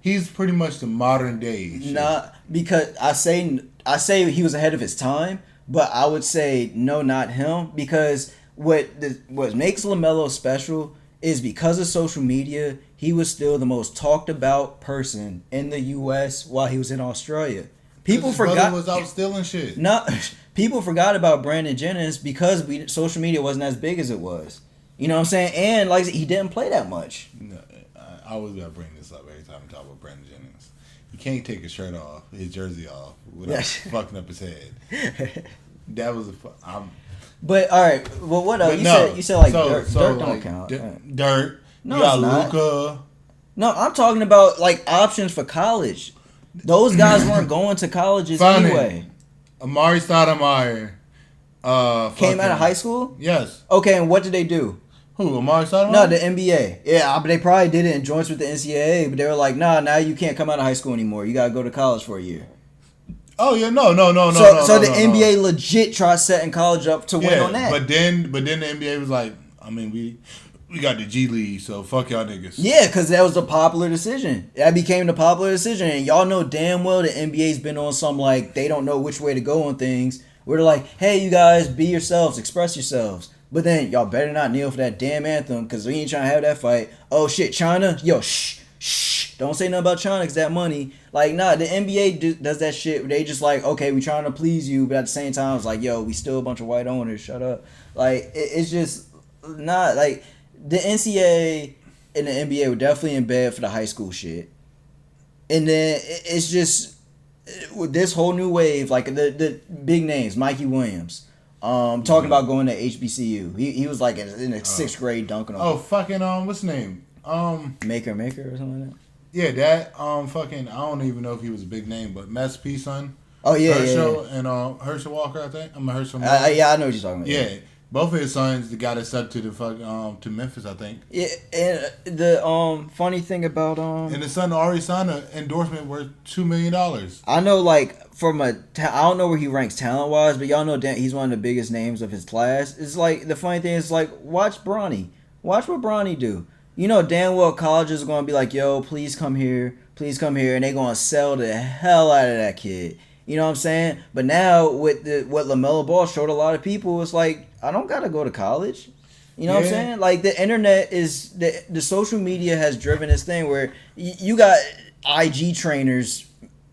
he's pretty much the modern day. Nah, because I say he was ahead of his time, but I would say no, not him. Because what makes LaMelo special is because of social media. He was still the most talked about person in the U.S. while he was in Australia. People forgot was out stealing shit. No, people forgot about Brandon Jennings because social media wasn't as big as it was. You know what I'm saying? And like he didn't play that much. No, I always gotta bring this up every time we talk about Brandon Jennings. He can't take his shirt off, his jersey off, without fucking up his head. That was But all right, well, what else? You said like Dirk don't count. Dirk. No, you got Luka. No, I'm talking about like options for college. Those guys weren't going to colleges anyway. Amari Stoudemire. Came out of high school? Yes. Okay, and what did they do? Who, Amari Stoudemire? No, the NBA. Yeah, but they probably did it in joints with the NCAA, but they were like, nah, now you can't come out of high school anymore. You got to go to college for a year. Oh, yeah, no. So the NBA legit tried setting college up to win on that. But then the NBA was like, I mean, we got the G League, so fuck y'all niggas. Yeah, because that was a popular decision. That became the popular decision. And y'all know damn well the NBA's been on some, like, they don't know which way to go on things. Where they're like, hey, you guys, be yourselves, express yourselves. But then y'all better not kneel for that damn anthem because we ain't trying to have that fight. Oh, shit, China? Yo, shh. Don't say nothing about China because that money. Like, nah, the NBA does that shit. They just like, okay, we trying to please you. But at the same time, it's like, yo, we still a bunch of white owners. Shut up. Like, it's just not, like... The NCAA and the NBA were definitely in bed for the high school shit. And then it's just with this whole new wave, like the big names, Mikey Williams, talking about going to HBCU. He was like in the 6th grade dunking on. Oh, fucking what's his name? Maker or something like that. Yeah, that fucking I don't even know if he was a big name, but Master P's son. Oh yeah, Herschel yeah. And Herschel Walker, I think. Herschel. Yeah, I know what you're talking about. Yeah. Both of his sons, the guy that stuck to the to Memphis, I think. Yeah, and the funny thing about and his son already signed an endorsement worth $2 million. I know, like from I don't know where he ranks talent wise, but y'all know he's one of the biggest names of his class. It's like the funny thing is like watch Bronny, watch what Bronny do. You know damn well colleges are gonna be like, yo, please come here, and they gonna sell the hell out of that kid. You know what I'm saying? But now with what LaMelo Ball showed a lot of people, it's like I don't gotta go to college. You know what I'm saying? Like the internet is the social media has driven this thing where you got IG trainers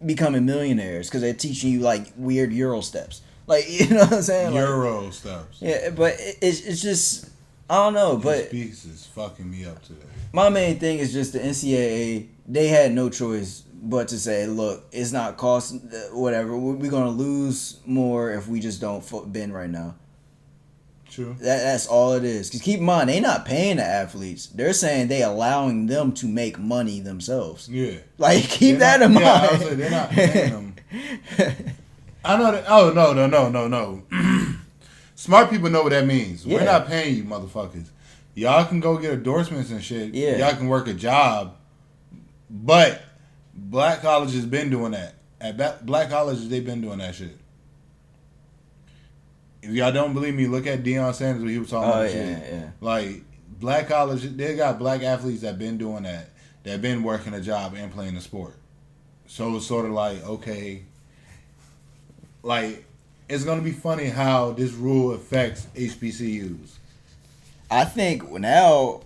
becoming millionaires because they're teaching you like weird Euro steps. Like you know what I'm saying? Euro steps. Yeah, but it's just I don't know. But Speaks is fucking me up today. My main thing is just the NCAA. They had no choice but to say, look, it's not cost whatever. We're gonna lose more if we just don't bend right now. True. That's all it is. Because keep in mind, they not paying the athletes. They're saying they allowing them to make money themselves. Yeah. Like, keep that in mind. Yeah, I was like, they're not paying them. I know that. Oh, no. Smart people know what that means. Yeah. We're not paying you, motherfuckers. Y'all can go get endorsements and shit. Yeah. Y'all can work a job. But black colleges been doing that. At black colleges, they've been doing that shit. If y'all don't believe me, look at Deion Sanders when he was talking about shit. Yeah. Like, black college, they got black athletes that been doing that been working a job and playing the sport. So it's sort of like, okay, like, it's going to be funny how this rule affects HBCUs. I think now,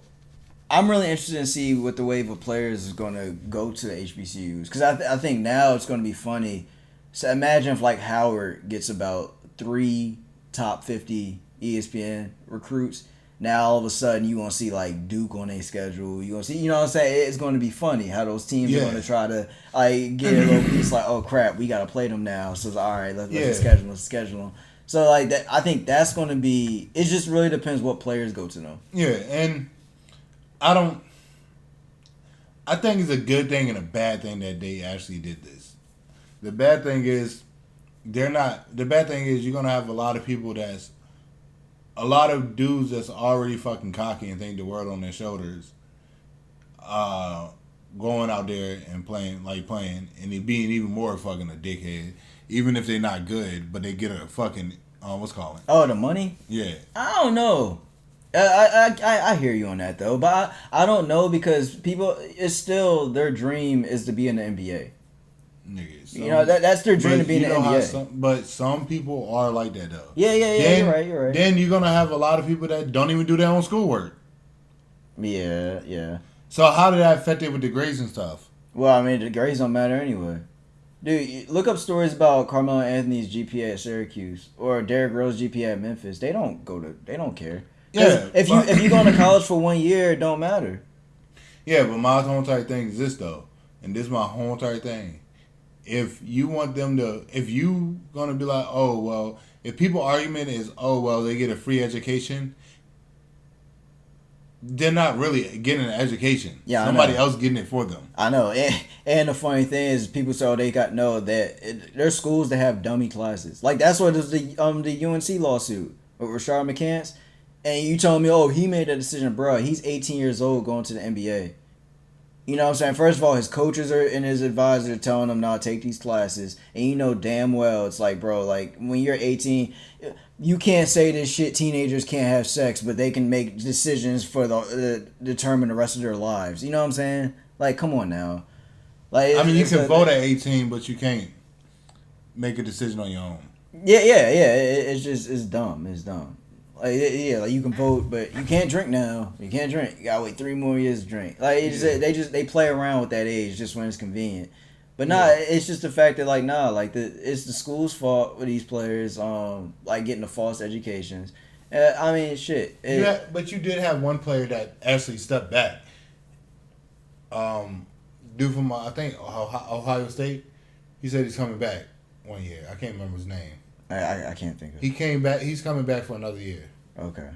I'm really interested to see what the wave of players is going to go to the HBCUs. Because I think now it's going to be funny. So imagine if, like, Howard gets about 3 top 50 ESPN recruits. Now all of a sudden you gonna see like Duke on their schedule. You gonna see, you know what I'm saying? It's gonna be funny how those teams are gonna try to like get a little piece. Like, oh crap, we gotta play them now. So it's all right, let's schedule them. So like that, I think that's gonna be. It just really depends what players go to them. Yeah, and I think it's a good thing and a bad thing that they actually did this. The bad thing is. The bad thing is you're going to have a lot of dudes that's already fucking cocky and think the world on their shoulders, going out there and playing, and they being even more fucking a dickhead, even if they're not good, but they get a fucking, what's it called? Oh, the money? Yeah. I don't know. I hear you on that though, but I don't know because people, it's still, their dream is to be in the NBA. Niggas. You know, that's their dream to be in the NBA. But some people are like that, though. Yeah, you're right. Then you're going to have a lot of people that don't even do their own schoolwork. Yeah. So how did that affect it with the grades and stuff? Well, I mean, the grades don't matter anyway. Dude, look up stories about Carmelo Anthony's GPA at Syracuse or Derrick Rose GPA at Memphis. They don't care. Yeah. If you going to college for 1 year, it don't matter. Yeah, but my whole entire thing is this, though. And this is my whole entire thing. If you want them to, if you gonna be like, oh well, if people argument is, oh well, they get a free education, they're not really getting an education. Yeah, somebody else getting it for them. I know, and the funny thing is, people say they got there's schools that have dummy classes. Like that's what is the UNC lawsuit with Rashard McCants, and you told me, oh, he made that decision, bro. He's 18 years old going to the NBA. You know what I'm saying? First of all, his coaches are and his advisors are telling him not to take these classes. And you know damn well it's like, bro, like when you're 18, you can't say this shit teenagers can't have sex, but they can make decisions for the determine the rest of their lives. You know what I'm saying? Like, come on now. Like, I mean, you can vote at 18, but you can't make a decision on your own. Yeah. It's just it's dumb. It's dumb. Like, yeah, like you can vote, but you can't drink now. You can't drink. You gotta wait 3 more years to drink. Like they play around with that age just when it's convenient. But nah, it's just the fact that like it's the school's fault with these players like getting the false educations. I mean shit. But you did have one player that actually stepped back. Dude from I think Ohio State. He said he's coming back 1 year. I can't remember his name. I can't think of it. He came back. He's coming back for another year. Okay.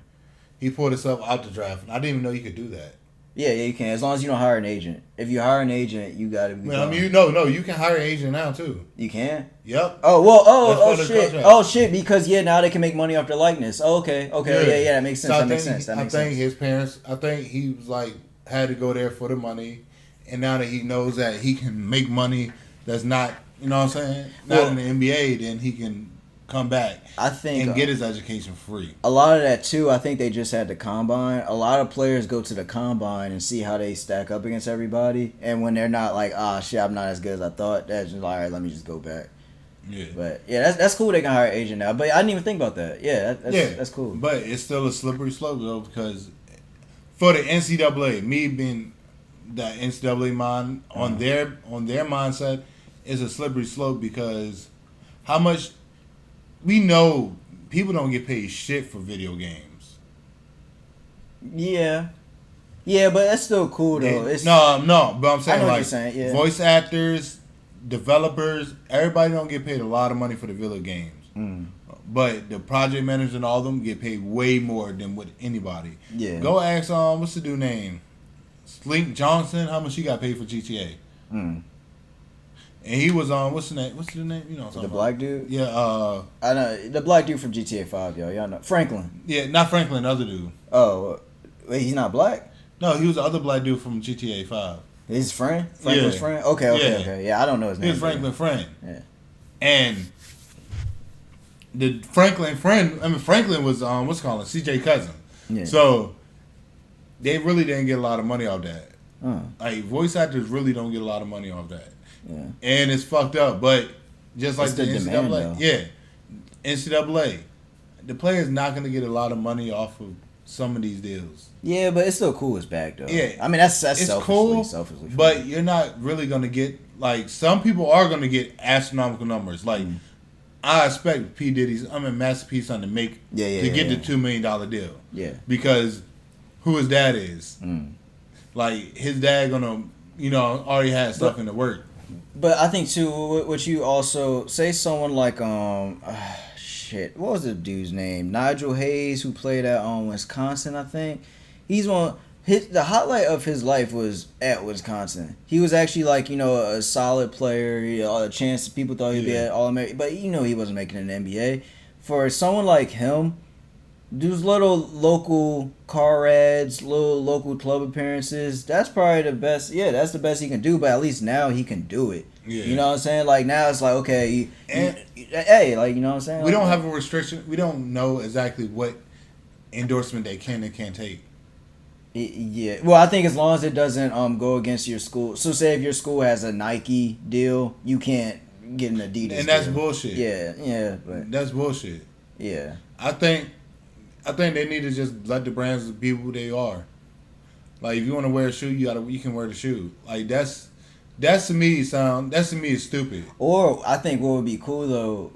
He pulled himself out the draft, and I didn't even know you could do that. Yeah, you can. As long as you don't hire an agent. If you hire an agent, you gotta be. I mean, you can hire an agent now too. You can. Yep. Oh well. Oh shit. Oh shit. Because now they can make money off their likeness. Oh, okay. Yeah. That makes sense. So that makes sense. I think his parents. I think he was like had to go there for the money, and now that he knows that he can make money, that's not what I'm saying, not in the NBA, then he can come back. I think and get his education free. A lot of that too. I think they just had the combine. A lot of players go to the combine and see how they stack up against everybody, and when they're not like, shit, I'm not as good as I thought. That's just like, all right, let me just go back. Yeah. But yeah, that's cool. They can hire an agent now. But I didn't even think about that. Yeah, that's cool. But it's still a slippery slope though, because for the NCAA, me being the NCAA mind on their mindset, is a slippery slope because how much. We know people don't get paid shit for video games. Yeah, but that's still cool though. No, but I'm saying I know like what you're saying, yeah. Voice actors, developers, everybody don't get paid a lot of money for the video games. But the project managers and all of them get paid way more than with anybody. Yeah. Go ask what's the dude name? Slink Johnson, how much he got paid for GTA? And he was on what's the name? You know what I'm talking the black dude? Yeah, I know the black dude from GTA 5, y'all know. Franklin. Yeah, not Franklin, the other dude. Oh, wait, he's not black? No, he was the other black dude from GTA 5. His friend? Franklin's friend? Okay. Yeah, I don't know his name. He was Franklin's friend. Yeah. And the Franklin friend, Franklin was CJ cousin. Yeah. So they really didn't get a lot of money off that. Like voice actors really don't get a lot of money off that. Yeah. And it's fucked up, but just like the NCAA, NCAA, the player's not going to get a lot of money off of some of these deals. Yeah, but it's still cool as back though. Yeah, I mean that's it's selfishly, but you're not really going to get like some people are going to get astronomical numbers. Like I expect P Diddy's, Master P son to make to get the $2 million deal. Yeah, because who his dad is, like his dad gonna already had stuff in the work. But I think too, what you also say, someone like what was the dude's name? Nigel Hayes, who played at Wisconsin, I think. He's the highlight of his life was at Wisconsin. He was actually like a solid player. A chance people thought he'd be at All-American, but he wasn't making an NBA. For someone like him, those little local car ads, little local club appearances, that's probably the best. Yeah, that's the best he can do, but at least now he can do it. Yeah. You know what I'm saying? Like now it's like, okay, hey, like, you know what I'm saying? We don't have a restriction. We don't know exactly what endorsement they can and can't take. Yeah. Well, I think as long as it doesn't go against your school. So say if your school has a Nike deal, you can't get an Adidas and that's deal. bullshit. Yeah. But that's bullshit. Yeah. I think they need to just let the brands be who they are. Like if you want to wear a shoe, you can wear the shoe. Like that's to me is stupid. Or I think what would be cool though,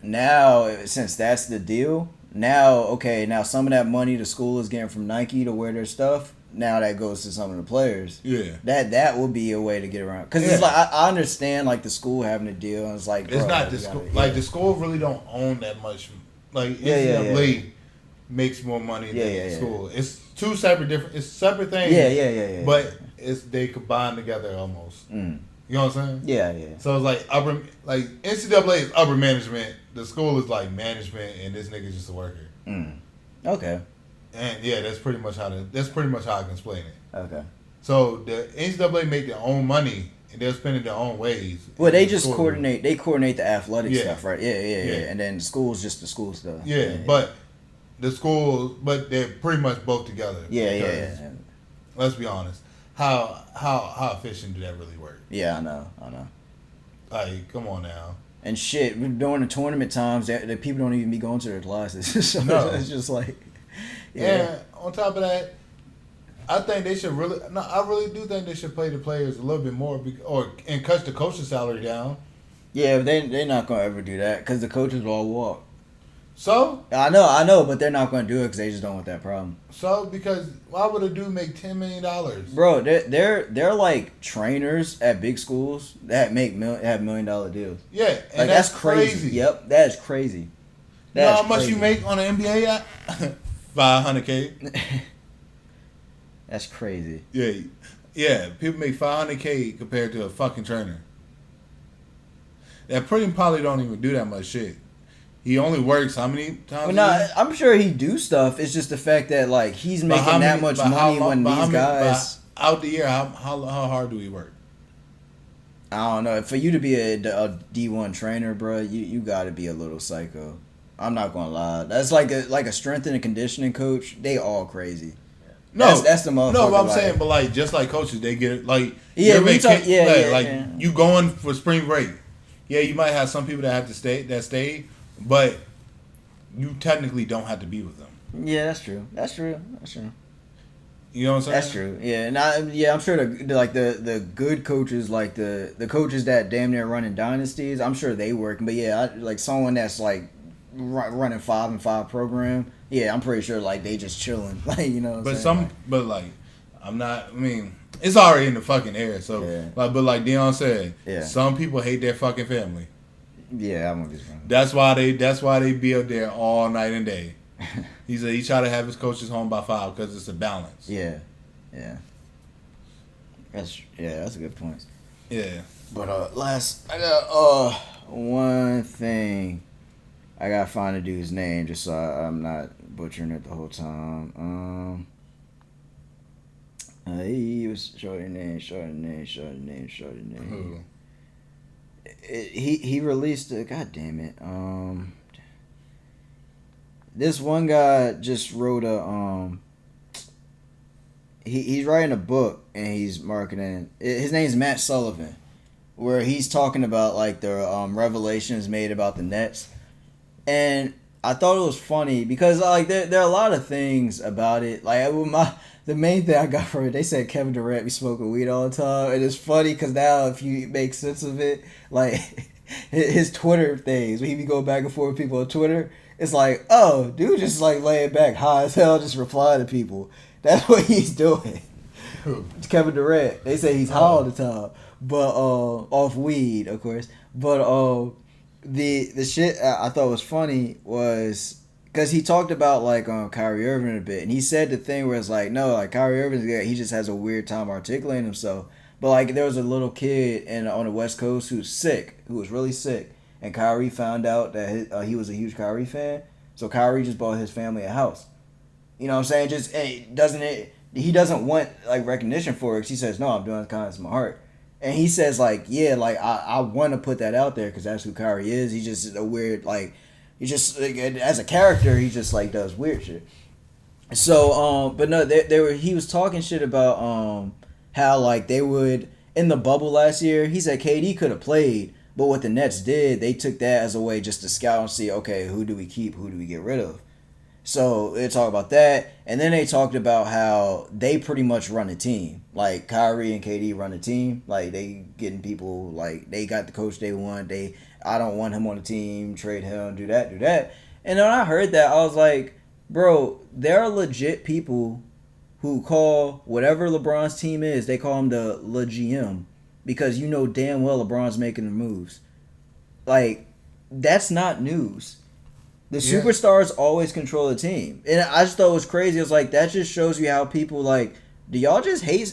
now since that's the deal, now some of that money the school is getting from Nike to wear their stuff, now that goes to some of the players. Yeah. That would be a way to get around. Because it's like I understand like the school having a deal and it's like it's not the school. Like the school really don't own that much. Like NCAA makes more money than school. It's two separate separate things. Yeah. But they combine together almost. You know what I'm saying? Yeah. So it's like NCAA is upper management. The school is like management, and this nigga's just a worker. Okay. And that's pretty much how I can explain it. Okay. So the NCAA make their own money and they'll spend it their own ways. Well, they just coordinate. They coordinate the athletic stuff, right? Yeah. And then the school's just the school stuff. Yeah, but the schools, but they're pretty much both together. Yeah. Let's be honest. How efficient do that really work? Yeah, I know. Like, come on now. And shit, during the tournament times, the people don't even be going to their classes. So no. It's just like, And on top of that, I think they should really. No, I really do think they should pay the players a little bit more, and cut the coach's salary down. Yeah, but they're not gonna ever do that because the coaches will all walk. So I know, but they're not gonna do it because they just don't want that problem. So because why would a dude make $10 million? Bro, they're like trainers at big schools that have $1 million deals. Yeah, and like, that's crazy. Yep, that is crazy. You know how much you make on an NBA app? $500K. That's crazy. Yeah. People make $500K compared to a fucking trainer. That pretty probably don't even do that much shit. He only works how many times? Well, I'm sure he do stuff. It's just the fact that like he's making that much money when these guys out the year. How hard do he work? I don't know. For you to be a D1 trainer, bro, you got to be a little psycho. I'm not gonna lie. That's like a strength and conditioning coach. They all crazy. No, that's the motherfucker. No, but I'm saying, but like just like coaches, they get it. Like you going for spring break. Yeah, you might have some people that have to stay, but you technically don't have to be with them. Yeah, that's true. You know what I'm saying? That's true. Yeah, and I'm sure the good coaches, like the coaches that damn near running dynasties, I'm sure they work. But yeah, like someone that's like running 5-and-5 program. Yeah, I'm pretty sure like they just chilling. Like, you know. But I'm not. I mean, it's already in the fucking air. So but like Dion said, some people hate their fucking family. Yeah, I'm gonna be wrong. That's why they be up there all night and day. He said he try to have his coaches home by 5 because it's a balance. Yeah. That's a good point. Yeah. But I got one thing. I gotta find the dude's name just so I'm not butchering it the whole time. He was shorty name. Who? He released a, god damn it. This one guy just wrote he's writing a book and he's marketing. His name's Matt Sullivan, where he's talking about like the revelations made about the Nets. And I thought it was funny because like there are a lot of things about it. Like the main thing I got from it, they said Kevin Durant be smoking weed all the time, and it's funny because now if you make sense of it, like his Twitter things when he be going back and forth with people on Twitter, it's like, oh, dude just like laying back high as hell, just replying to people. That's what he's doing. Who? Kevin Durant. They say he's high all the time, but off weed, of course. But the shit I thought was funny was because he talked about like Kyrie Irving a bit, and he said the thing where it's like, no, like Kyrie Irving's good, he just has a weird time articulating himself. But like there was a little kid on the West Coast who was really sick, and Kyrie found out that he was a huge Kyrie fan, so Kyrie just bought his family a house. You know what I'm saying? He doesn't want like recognition for it. 'Cause he says, no, I'm doing it kind of my heart. And he says, like, yeah, like, I want to put that out there because that's who Kyrie is. He's just a weird, like, he just, like, as a character, he just, like, does weird shit. So, but no, he was talking shit about how, like, they would, in the bubble last year, he said KD could have played, but what the Nets did, they took that as a way just to scout and see, okay, who do we keep, who do we get rid of? So they talked about that, and then they talked about how they pretty much run a team. Like Kyrie and KD run a team. Like they getting people, like they got the coach they want. I don't want him on the team. Trade him. Do that. And when I heard that, I was like, bro, there are legit people who call whatever LeBron's team is, they call him the GM because you know damn well LeBron's making the moves. Like that's not news. The superstars always control the team. And I just thought it was crazy. It was like, that just shows you how people, like, do y'all just hate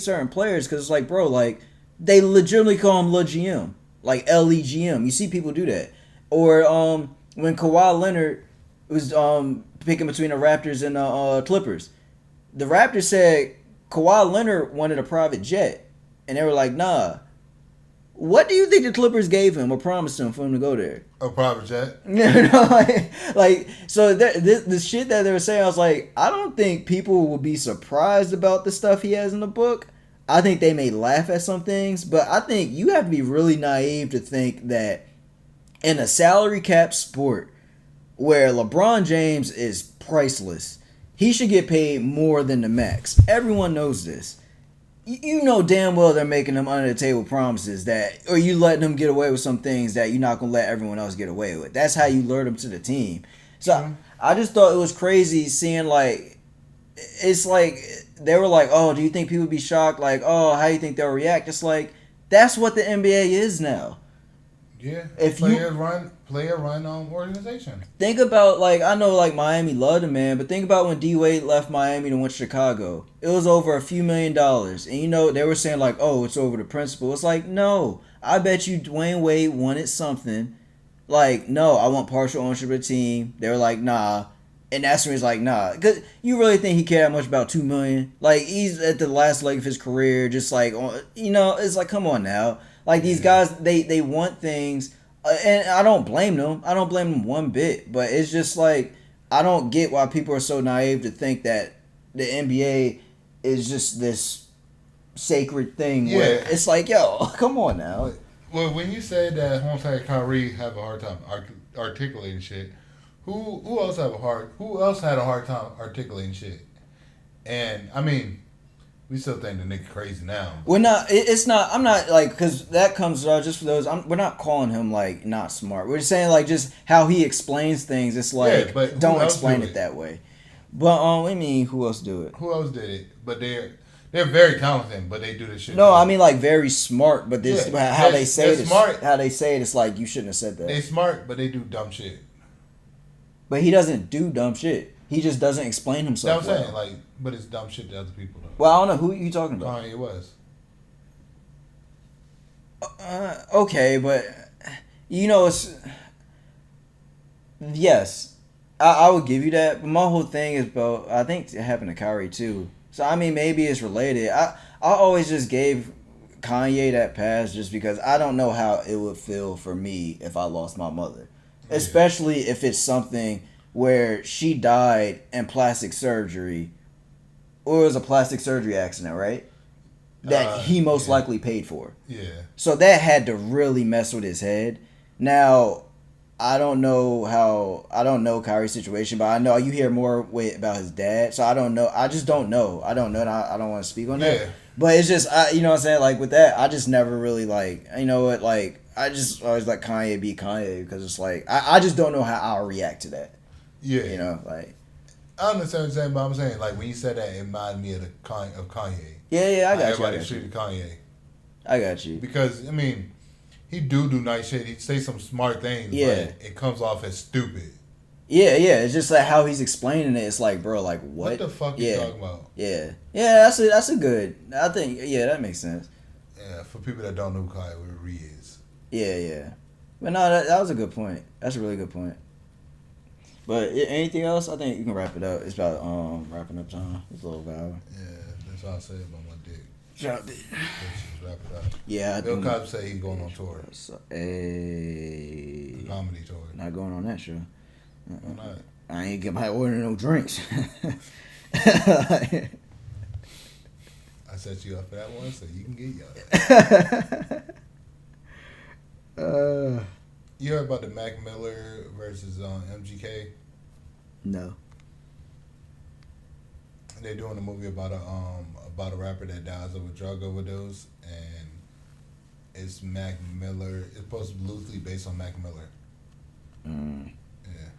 certain players? Because it's like, bro, like, they legitimately call him LeGM. Like, LEGM. You see people do that. Or when Kawhi Leonard was picking between the Raptors and the Clippers, the Raptors said Kawhi Leonard wanted a private jet, and they were like, nah. What do you think the Clippers gave him or promised him for him to go there? A private jet? So the shit that they were saying, I was like, I don't think people will be surprised about the stuff he has in the book. I think they may laugh at some things, but I think you have to be really naive to think that in a salary cap sport where LeBron James is priceless, he should get paid more than the max. Everyone knows this. You know damn well they're making them under the table promises that, or you letting them get away with some things that you're not gonna let everyone else get away with. That's how you lure them to the team. So I just thought it was crazy seeing like, it's like they were like, oh, do you think people would be shocked? Like, oh, how do you think they'll react? It's like that's what the NBA is now. Yeah, if player run organization. Think about, like, I know like Miami loved him, man, but think about when D Wade left Miami and went to Chicago. It was over a few $1 million, and you know they were saying like, oh, it's over the principal. It's like, no, I bet you Dwayne Wade wanted something. Like, no, I want partial ownership of the team. They were like, nah, and that's when he's like, nah, because you really think he cared that much about $2 million? Like, he's at the last leg of his career, just like, you know, it's like, come on now. Like, these guys, they want things, and I don't blame them. I don't blame them one bit. But it's just like, I don't get why people are so naive to think that the NBA is just this sacred thing where it's like, yo, come on now. Well, when you said that Homestead and Kyrie have a hard time articulating shit, who else had a hard time articulating shit? And, I mean, we still think the nigga crazy now. We're not. It's not. I'm not like, because that comes just for those. We're not calling him like not smart. We're saying like just how he explains things. It's like, but don't explain it that way. But I mean, who else do it? Who else did it? But they're very talented, but they do this shit. No, I mean like very smart. But this how they say it. Smart. How they say it. It's like you shouldn't have said that. They smart, but they do dumb shit. But he doesn't do dumb shit. He just doesn't explain himself. That's what I'm saying. Like, but it's dumb shit to other people though. Well, I don't know who you talking about. Kanye West. Okay, but you know it's yes, I would give you that. But my whole thing is, bro, I think it happened to Kyrie too. So I mean, maybe it's related. I always just gave Kanye that pass just because I don't know how it would feel for me if I lost my mother, especially if it's something where she died in plastic surgery, or it was a plastic surgery accident, right? That he most likely paid for. Yeah. So that had to really mess with his head. Now, I don't know Kyrie's situation, but I know you hear more about his dad. So I don't know. I just don't know. I don't know. And I don't want to speak on that. But it's just, you know what I'm saying? Like with that, I just never really like, you know what? Like, I just always let Kanye be Kanye because it's like, I just don't know how I'll react to that. Yeah. You know, like. I understand what you're saying, but I'm saying, like, when you said that, it reminded me of Kanye. Yeah, I got Everybody treated Kanye. I got you. Because, I mean, he do nice shit. He say some smart things, but it comes off as stupid. Yeah. It's just like how he's explaining it. It's like, bro, like, what? What the fuck you talking about? Yeah, that's a good, I think, that makes sense. Yeah, for people that don't know who Kyrie is. Yeah. But no, that was a good point. That's a really good point. But anything else? I think you can wrap it up. It's about wrapping up time. It's a little hour. Yeah, that's all I say about my dick. Shout out, Let's just wrap it up. Yeah, Bill Cosby say he's going on tour. A comedy tour. Not going on that show. Why not? I ain't get my order no drinks. I set you up for that one, so you can get y'all. You heard about the Mac Miller versus MGK? No. They're doing a movie about a rapper that dies of a drug overdose, and it's Mac Miller. It's supposed to be loosely based on Mac Miller. Yeah.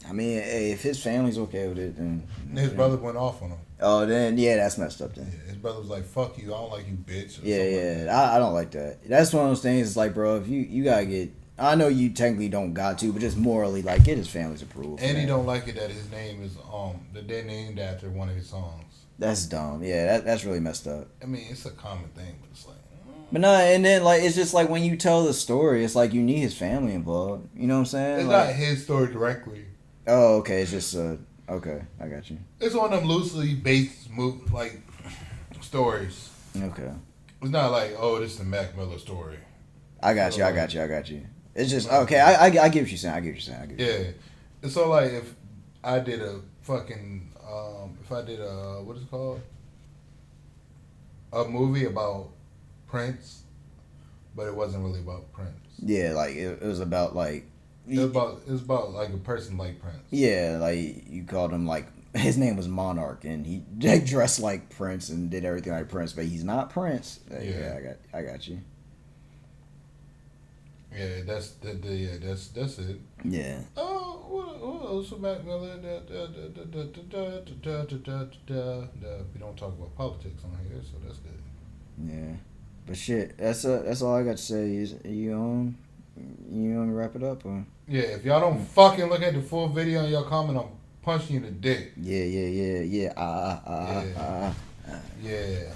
I mean, hey, if his family's okay with it, then his brother went off on him. Oh, then that's messed up. Then his brother was like, "Fuck you, I don't like you, bitch." I don't like that. That's one of those things. It's like, bro, if you gotta get. I know you technically don't got to, but just morally, like, get his family's approval. And he don't like it that his name is that they're named after one of his songs. That's dumb. Yeah, that's really messed up. I mean, it's a common thing, but it's like. But no, and then like it's just like when you tell the story, it's like you need his family involved. You know what I'm saying? It's like, not his story directly. Oh, okay. It's just okay. I got you. It's one of them loosely based movies, like stories. Okay. It's not like, oh, this is the Mac Miller story. I got you. It's just okay. I get what you're saying. Yeah. And so like if I did a fucking what is it called? A movie about Prince, but it wasn't really about Prince. Yeah, like it was about like. It was about like a person like Prince. Yeah, like you called him like his name was Monarch, and he dressed like Prince and did everything like Prince, but he's not Prince. Yeah, I got you. Yeah, that's it. Yeah. Oh, what else with Mac Miller? We don't talk about politics on here, so that's good. Yeah, but shit, that's all I got to say. Is you want to wrap it up or? Yeah, if y'all don't fucking look at the full video and y'all comment, I'm punching you in the dick. Yeah. Yeah.